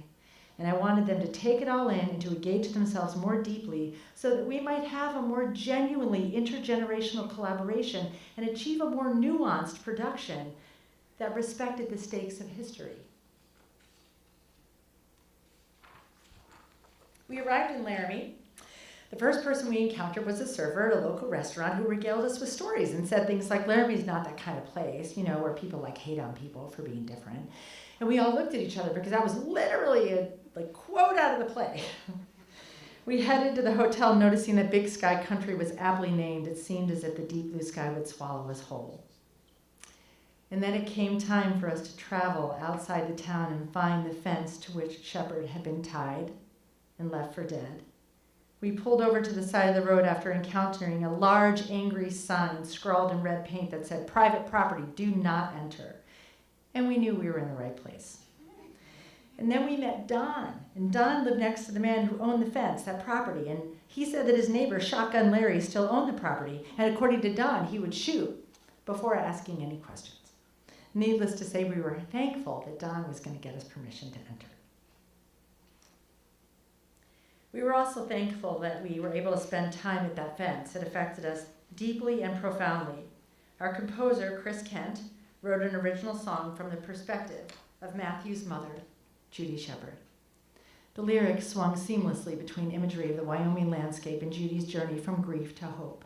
And I wanted them to take it all in and to engage themselves more deeply so that we might have a more genuinely intergenerational collaboration and achieve a more nuanced production that respected the stakes of history. We arrived in Laramie. The first person we encountered was a server at a local restaurant who regaled us with stories and said things like, Laramie's not that kind of place, where people hate on people for being different. And we all looked at each other because that was literally a quote out of the play. We headed to the hotel noticing that Big Sky Country was aptly named. It seemed as if the deep blue sky would swallow us whole. And then it came time for us to travel outside the town and find the fence to which Shepard had been tied and left for dead. We pulled over to the side of the road after encountering a large, angry sign scrawled in red paint that said, "Private property, do not enter." And we knew we were in the right place. And then we met Don, and Don lived next to the man who owned the fence, that property, and he said that his neighbor, Shotgun Larry, still owned the property, and according to Don, he would shoot before asking any questions. Needless to say, we were thankful that Don was going to get us permission to enter. We were also thankful that we were able to spend time at that fence. It affected us deeply and profoundly. Our composer, Chris Kent, wrote an original song from the perspective of Matthew's mother, Judy Shepard. The lyrics swung seamlessly between imagery of the Wyoming landscape and Judy's journey from grief to hope.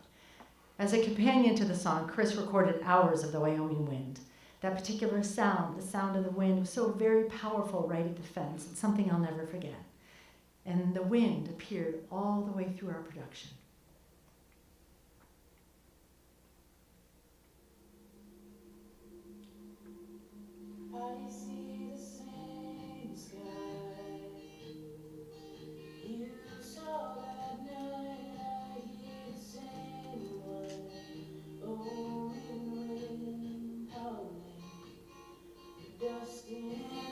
As a companion to the song, Chris recorded hours of the Wyoming wind. That particular sound, the sound of the wind, was so very powerful right at the fence. It's something I'll never forget. And the wind appeared all the way through our production. I see the same sky you saw that night. I hear the same one, wind howling, dust in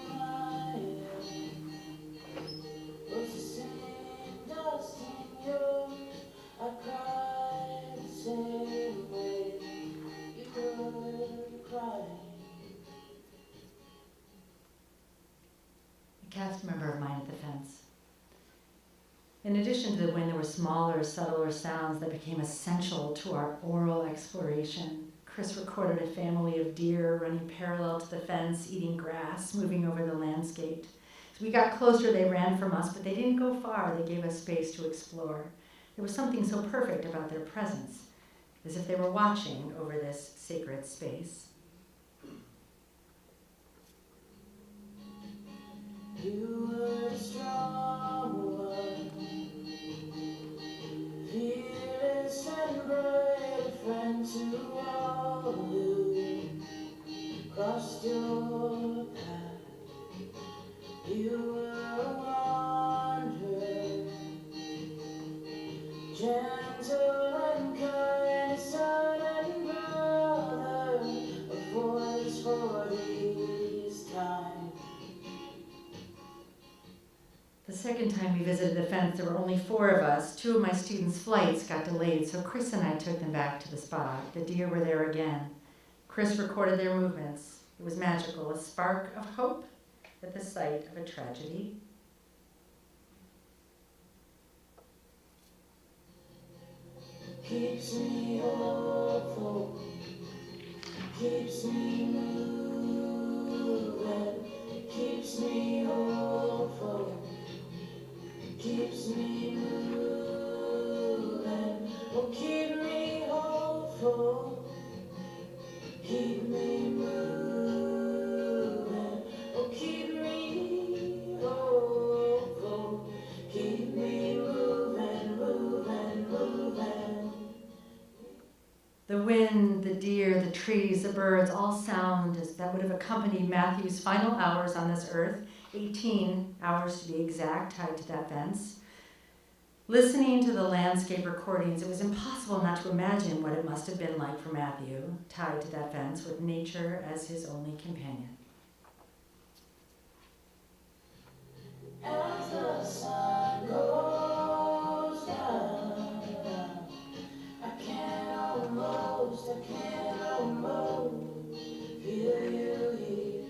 my hair. Was the same dust in yours? I cried the same way you were crying. A cast member of mine at the fence. In addition to the wind, there were smaller, subtler sounds that became essential to our oral exploration. Chris recorded a family of deer running parallel to the fence, eating grass, moving over the landscape. As we got closer, they ran from us, but they didn't go far. They gave us space to explore. There was something so perfect about their presence, as if they were watching over this sacred space. You were a strong one, fearless and brave, a friend to all who crossed your path. You were a wanderer, gentle and kind, a son and brother, a voice for these times. The second time we visited the fence, there were only 4 of us. 2 of my students' flights got delayed, so Chris and I took them back to the spot. The deer were there again. Chris recorded their movements. It was magical, a spark of hope at the sight of a tragedy. Keeps me hopeful, keeps me moving, keeps me hopeful, keeps me moving. Oh, keep me hopeful, keep me moving. Oh, keep me hopeful, keep me moving, moving, moving. trees, the birds, all sound that would have accompanied Matthew's final hours on this earth, 18 hours to be exact, tied to that fence. Listening to the landscape recordings, it was impossible not to imagine what it must have been like for Matthew, tied to that fence with nature as his only companion. As the sun goes down, I can almost feel you here.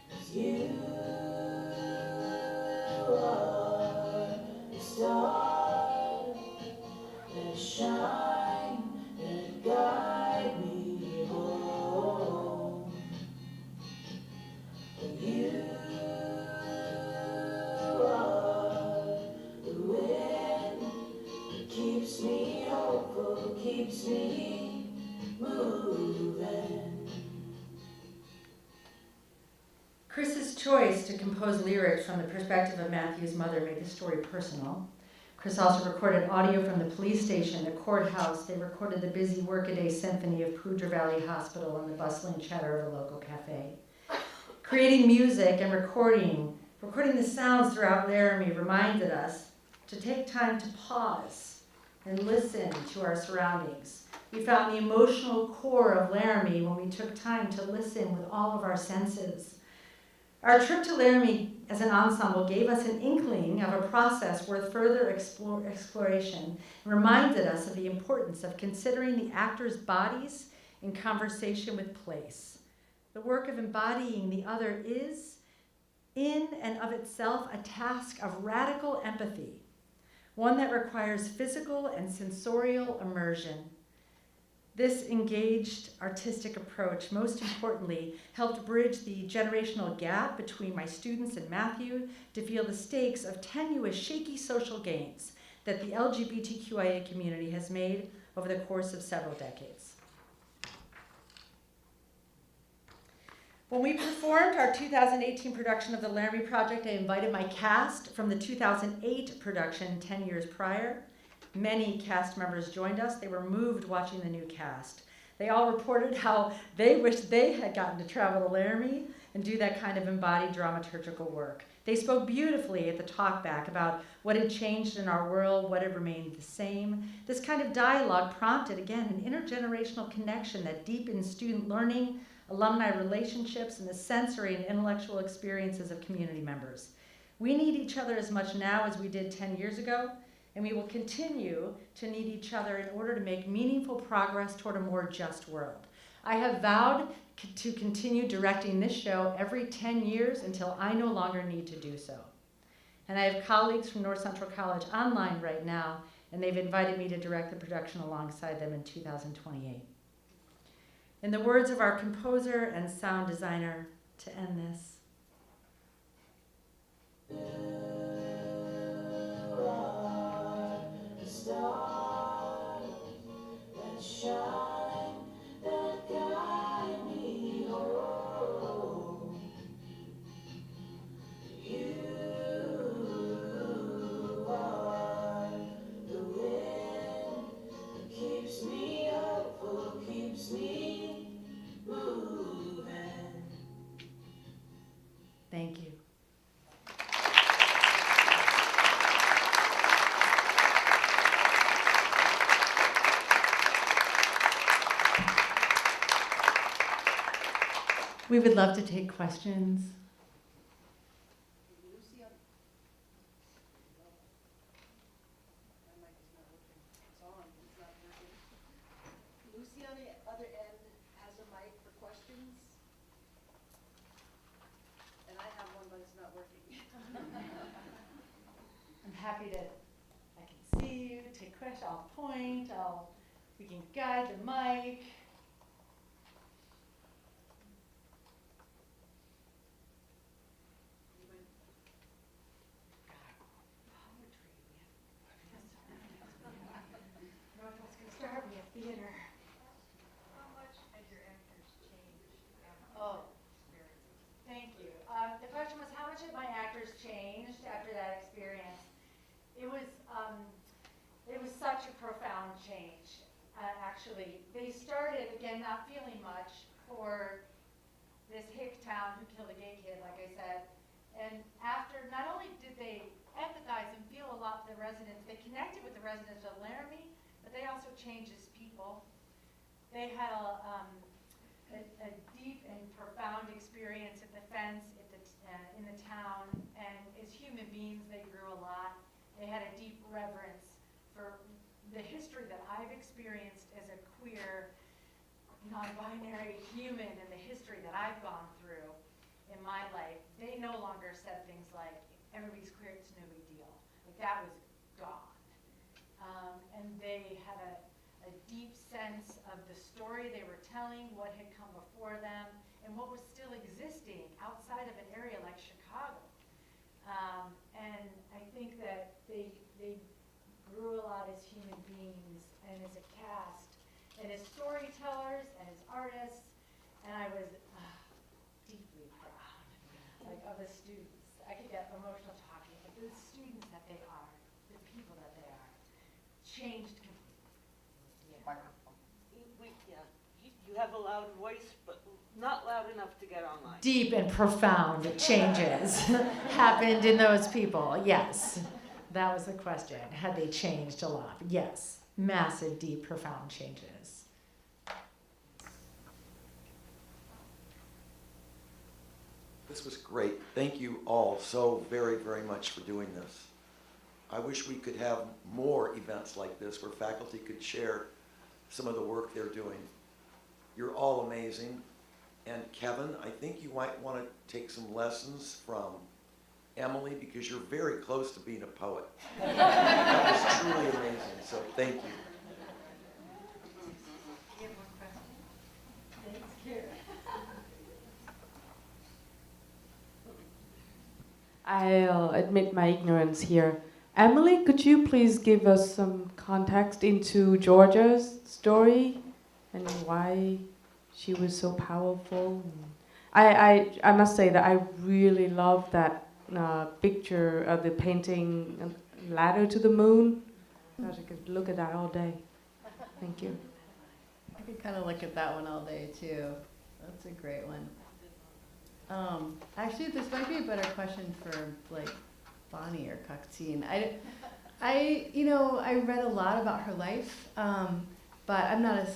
'Cause you are the star that shine and guide me home. You are the wind that keeps me hopeful, keeps me moving. Chris's choice to compose lyrics from the perspective of Matthew's mother made the story personal. Chris also recorded audio from the police station, the courthouse. They recorded the busy workaday symphony of Poudre Valley Hospital and the bustling chatter of a local cafe. Creating music and recording the sounds throughout Laramie reminded us to take time to pause and listen to our surroundings. We found the emotional core of Laramie when we took time to listen with all of our senses. Our trip to Laramie as an ensemble gave us an inkling of a process worth further exploration and reminded us of the importance of considering the actors' bodies in conversation with place. The work of embodying the other is, in and of itself, a task of radical empathy, one that requires physical and sensorial immersion. This engaged artistic approach, most importantly, helped bridge the generational gap between my students and Matthew to feel the stakes of tenuous, shaky social gains that the LGBTQIA community has made over the course of several decades. When we performed our 2018 production of the Laramie Project, I invited my cast from the 2008 production 10 years prior. Many cast members joined us. They were moved watching the new cast. They all reported how they wished they had gotten to travel to Laramie and do that kind of embodied dramaturgical work. They spoke beautifully at the talkback about what had changed in our world, what had remained the same. This kind of dialogue prompted, again, an intergenerational connection that deepened student learning, alumni relationships, and the sensory and intellectual experiences of community members. We need each other as much now as we did 10 years ago, and we will continue to need each other in order to make meaningful progress toward a more just world. I have vowed to continue directing this show every 10 years until I no longer need to do so. And I have colleagues from North Central College online right now, and they've invited me to direct the production alongside them in 2028. In the words of our composer and sound designer, to end this, Stars that shine, that guide me home. You are the wind that keeps me hopeful, keeps me moving. thank you. We would love to take questions. Lucy on the other end has a mic for questions. And I have one, but it's not working. I'm happy to, I can see you, take questions, I'll point, we can guide the mic. Northwest Star, we have theater. How much has your actors changed? Oh, thank you. The question was, how much have my actors changed after that experience? It was such a profound change. actually, they started, again, not feeling much for this hick town who killed a gay kid, like I said. And after, not only did they empathize and feel a lot for the residents, they connected with the residents of Laramie, but they also changed as people. They had a deep and profound experience at the fence in the town, and as human beings, they grew a lot. They had a deep reverence for the history that I've experienced as a queer, non-binary human, and the history that I've gone through in my life. They no longer said things like, everybody's queer, it's no big deal. Like, that was gone. And they had a deep sense of the story they were telling, what had come before them, and what was still existing outside of an area like Chicago. And I think that they grew a lot as human beings and as a cast, and as storytellers and as artists, and I was deeply proud, like, of the students. I could get emotional talking, but the students that they are, the people that they are, changed completely. Yeah. You have a loud voice, but not loud enough to get online. Deep and profound changes happened in those people, yes. That was the question. Had they changed a lot? Yes. Massive, deep, profound changes. This was great. Thank you all so very, very much for doing this. I wish we could have more events like this where faculty could share some of the work they're doing. You're all amazing. And Kevin, I think you might want to take some lessons from Emily, because you're very close to being a poet. That was truly amazing, so thank you. You have one question? Thanks, Carin. I'll admit my ignorance here. Emily, could you please give us some context into Georgia's story and why she was so powerful? I must say that I really love that picture of the painting Ladder to the Moon. Gosh, I could look at that all day. Thank you. I could kind of look at that one all day too. That's a great one. Actually, this might be a better question for like Bonnie or Carin. I read a lot about her life, but I'm not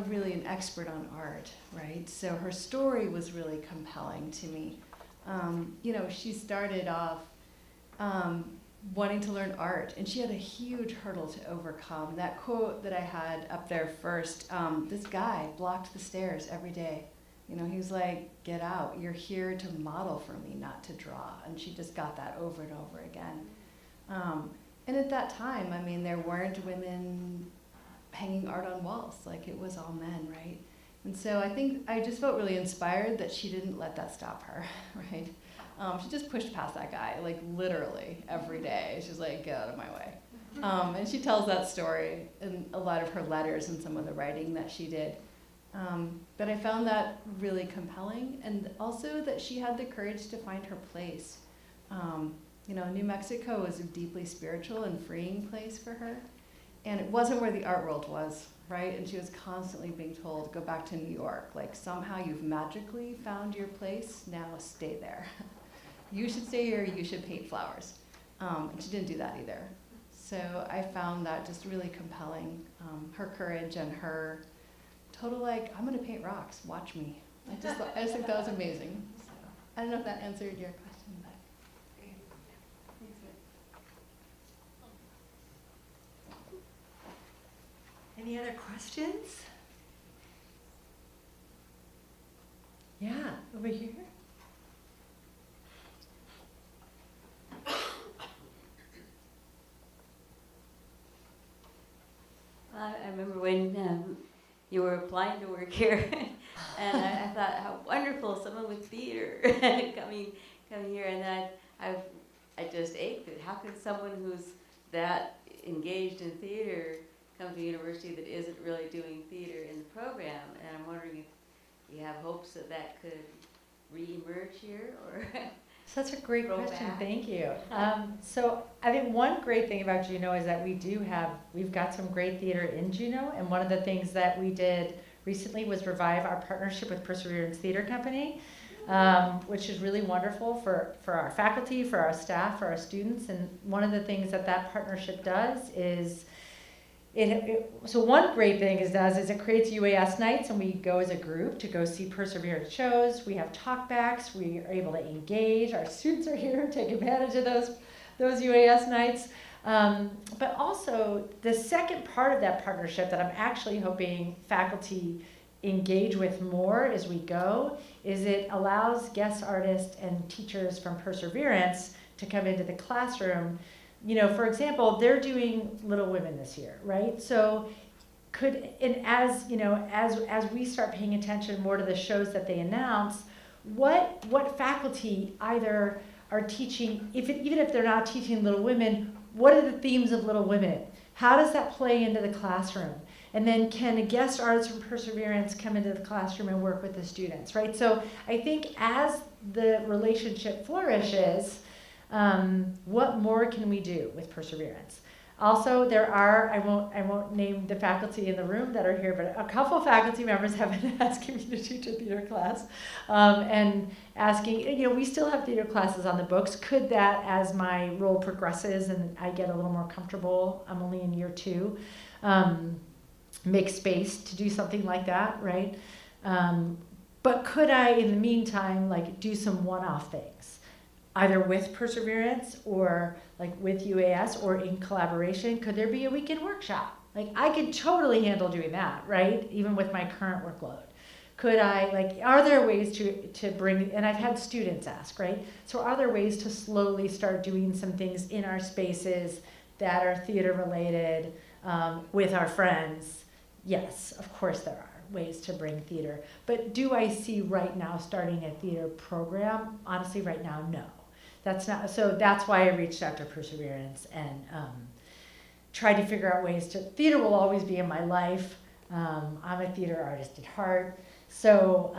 really an expert on art, right? So her story was really compelling to me. She started off wanting to learn art, and she had a huge hurdle to overcome. That quote that I had up there first, this guy blocked the stairs every day. He was like, get out, you're here to model for me, not to draw. And she just got that over and over again. And at that time, there weren't women hanging art on walls, like it was all men, right? And so I think I just felt really inspired that she didn't let that stop her, right? She just pushed past that guy, like literally every day. She's like, get out of my way. And she tells that story in a lot of her letters and some of the writing that she did. But I found that really compelling, and also that she had the courage to find her place. New Mexico was a deeply spiritual and freeing place for her, and it wasn't where the art world was, right? And she was constantly being told, go back to New York, like somehow you've magically found your place, now stay there. You should stay here, you should paint flowers. And she didn't do that either. So I found that just really compelling, her courage and her total like, I'm gonna paint rocks, watch me. I just think that was amazing. So, I don't know if that answered your question, but. Any other questions? Yeah, over here. I remember when you were applying to work here, and I thought how wonderful someone with theater coming here, and then I just ached it. How can someone who's that engaged in theater come to a university that isn't really doing theater in the program? And I'm wondering if you have hopes that could re-emerge here, or Such a great Roll question, back. thank you. So I think one great thing about Juneau is that we've got some great theater in Juneau, and one of the things that we did recently was revive our partnership with Perseverance Theater Company, which is really wonderful for our faculty, for our staff, for our students, and one of the things that partnership does is so one great thing it does is it creates UAS nights, and we go as a group to go see Perseverance shows. We have talkbacks. We are able to engage. Our students are here, take advantage of those UAS nights. But also, the second part of that partnership that I'm actually hoping faculty engage with more as we go is it allows guest artists and teachers from Perseverance to come into the classroom. You know, for example, they're doing Little Women this year, right? So as we start paying attention more to the shows that they announce, what faculty either are teaching, even if they're not teaching Little Women, what are the themes of Little Women? How does that play into the classroom? And then can a guest artist from Perseverance come into the classroom and work with the students, right? So I think as the relationship flourishes, what more can we do with Perseverance? Also, I won't name the faculty in the room that are here, but a couple faculty members have been asking me to teach a theater class, and asking, we still have theater classes on the books. Could that, as my role progresses and I get a little more comfortable, I'm only in year 2, make space to do something like that, right? But could I, in the meantime, do some one-off things? Either with Perseverance or with UAS or in collaboration? Could there be a weekend workshop? I could totally handle doing that, right? Even with my current workload. Could I, are there ways to bring, and I've had students ask, right? So are there ways to slowly start doing some things in our spaces that are theater related with our friends? Yes, of course there are ways to bring theater. But do I see right now starting a theater program? Honestly, right now, no. That's not, so that's why I reached out to Perseverance and tried to figure out ways to, theater will always be in my life. I'm a theater artist at heart. So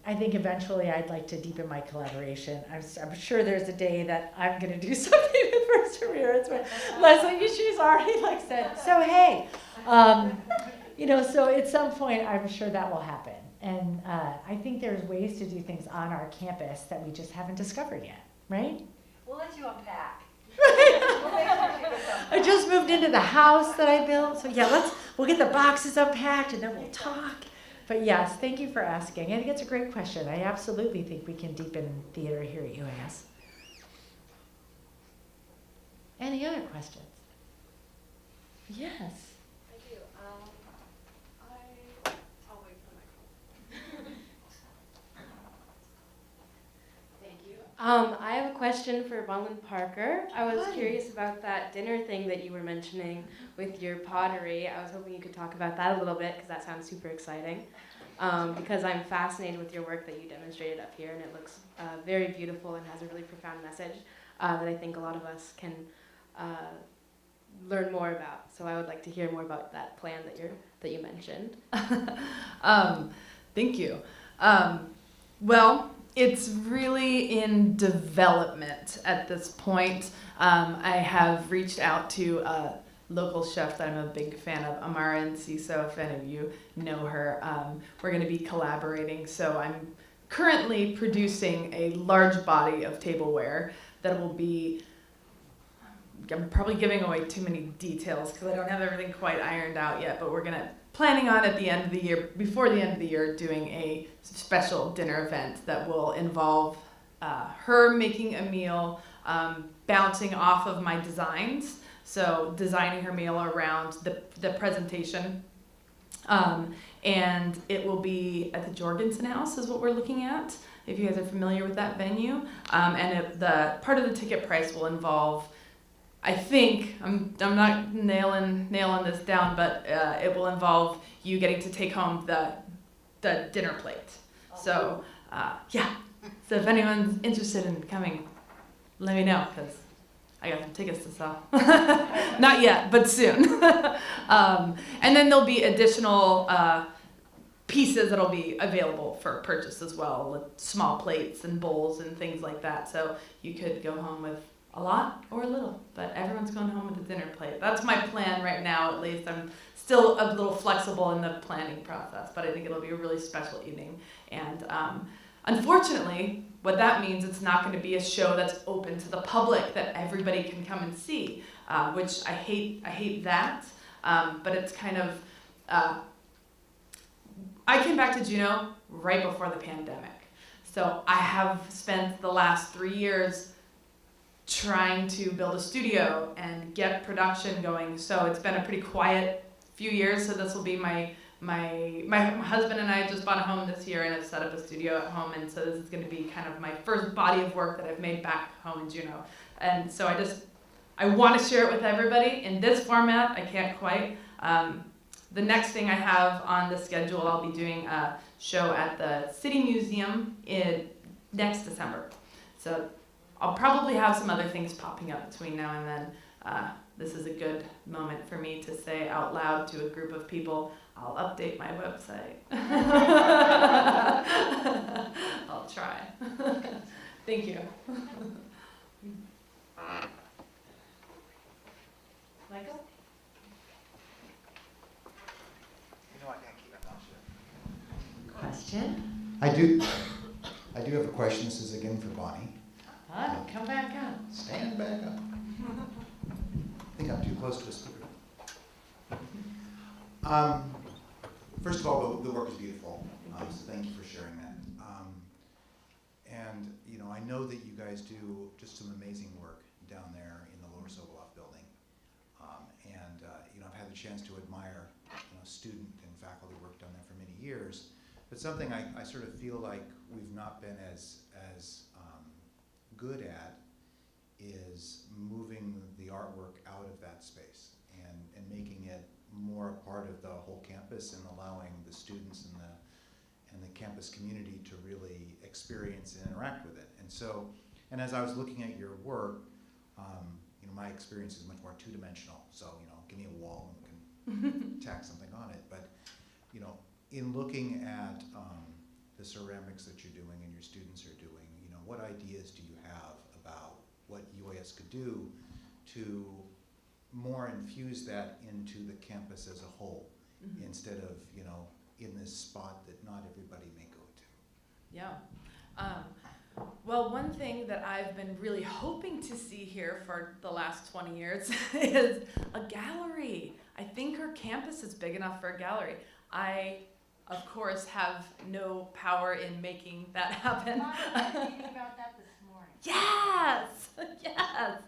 I think eventually I'd like to deepen my collaboration. I'm sure there's a day that I'm gonna do something with Perseverance. But Leslie, she's already said, so hey. So at some point I'm sure that will happen. And I think there's ways to do things on our campus that we just haven't discovered yet. Right? We'll let you unpack. I just moved into the house that I built, so yeah, we'll get the boxes unpacked and then we'll talk. But yes, thank you for asking. I think it's a great question. I absolutely think we can deepen theater here at UAS. Any other questions? Yes. I do. I'll wait for the microphone. I have a question for Bonilyn Parker. I was curious about that dinner thing that you were mentioning with your pottery. I was hoping you could talk about that a little bit because that sounds super exciting. Because I'm fascinated with your work that you demonstrated up here, and it looks very beautiful and has a really profound message that I think a lot of us can learn more about. So I would like to hear more about that plan that you mentioned. Thank you. Well, it's really in development at this point. I have reached out to a local chef that I'm a big fan of, Amara Enciso, if any of you know her. We're going to be collaborating, so I'm currently producing a large body of tableware that will be, I'm probably giving away too many details because I don't have everything quite ironed out yet, but we're planning on at the end of the year, before the end of the year, doing a special dinner event that will involve her making a meal, bouncing off of my designs. So designing her meal around the presentation. And it will be at the Jorgensen House is what we're looking at, if you guys are familiar with that venue. And the part of the ticket price will involve, I think, I'm not nailing this down, but it will involve you getting to take home the dinner plate. So yeah, so if anyone's interested in coming, let me know, because I got some tickets to sell. Not yet, but soon. And then there'll be additional pieces that'll be available for purchase as well, with small plates and bowls and things like that. So you could go home with a lot or a little, but everyone's going home with a dinner plate. That's my plan right now, at least. I'm still a little flexible in the planning process, but I think it'll be a really special evening. And unfortunately, what that means, it's not going to be a show that's open to the public that everybody can come and see, which I hate that. But it's kind of, I came back to Juneau right before the pandemic. So I have spent the last 3 years trying to build a studio and get production going. So it's been a pretty quiet few years. So this will be my husband and I just bought a home this year and have set up a studio at home. And so this is going to be kind of my first body of work that I've made back home in Juneau. And so I want to share it with everybody in this format. I can't quite. The next thing I have on the schedule, I'll be doing a show at the City Museum next December. So I'll probably have some other things popping up between now and then. This is a good moment for me to say out loud to a group of people, I'll update my website. I'll try. Thank you. Michael? Question? I do have a question. This is again for Bonnie. Come back up. Stand back up. I think I'm too close to a speaker. First of all, the work is beautiful, so thank you for sharing that. And you know, I know that you guys do just some amazing work down there in the Lower Soboleff building. You know, I've had the chance to admire student and faculty work down there for many years. But something I sort of feel like we've not been as good at is moving the artwork out of that space and making it more a part of the whole campus and allowing the students and the campus community to really experience and interact with it. And as I was looking at your work, you know, my experience is much more two-dimensional. So, you know, give me a wall and we can tack something on it. But, you know, in looking at the ceramics that you're doing and your students are doing, you know, what ideas do you have about what UAS could do to more infuse that into the campus as a whole, instead of, you know, in this spot that not everybody may go to? Yeah. Well, one thing that I've been really hoping to see here for the last 20 years is a gallery. I think our campus is big enough for a gallery. I, of course, have no power in making that happen. I was thinking about that this morning. Yes! Yes!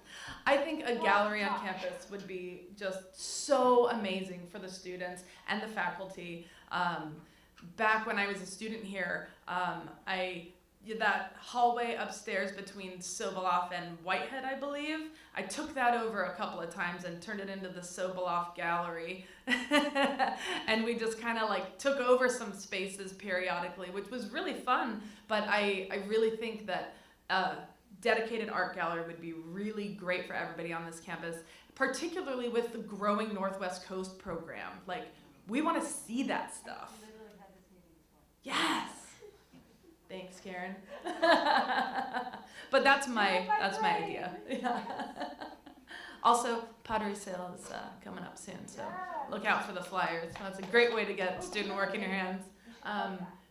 I think a gallery on campus would be just so amazing for the students and the faculty. Back when I was a student here, that hallway upstairs between Soboleff and Whitehead, I believe, I took that over a couple of times and turned it into the Soboleff Gallery. And we just kind of like took over some spaces periodically, which was really fun. But I really think that dedicated art gallery would be really great for everybody on this campus, particularly with the growing Northwest Coast program. Like, we want to see that stuff. Yes. Thanks, Carin. But that's my idea. Yeah. Also, pottery sale is coming up soon, so look out for the flyers. That's a great way to get student work in your hands.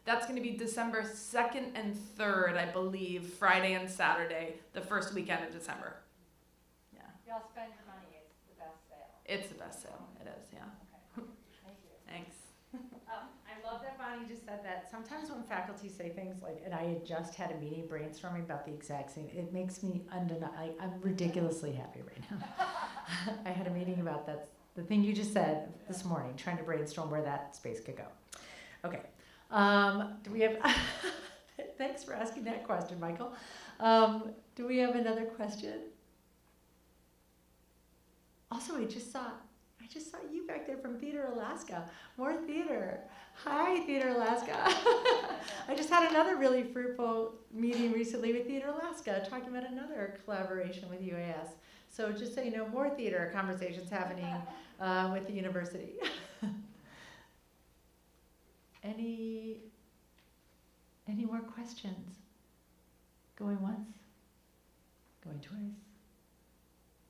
That's going to be December 2nd and 3rd, I believe, Friday and Saturday, the first weekend of December. Yeah. Y'all spend your money, it's the best sale. It's the best sale. It is, yeah. Okay, thank you. Thanks. I love that Bonnie just said that. Sometimes when faculty say things like, and I had just had a meeting brainstorming about the exact same, it makes me I'm ridiculously happy right now. I had a meeting about that, the thing you just said this morning, trying to brainstorm where that space could go. Okay. Do we have, thanks for asking that question, Michael. Do we have another question? Also, I just saw you back there from Theater Alaska. More theater. Hi, Theater Alaska. I just had another really fruitful meeting recently with Theater Alaska, talking about another collaboration with UAS. So just so you know, more theater conversations happening with the university. Any more questions? Going once? Going twice?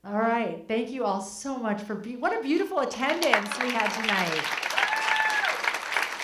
All right. Thank you all so much for what a beautiful attendance we had tonight.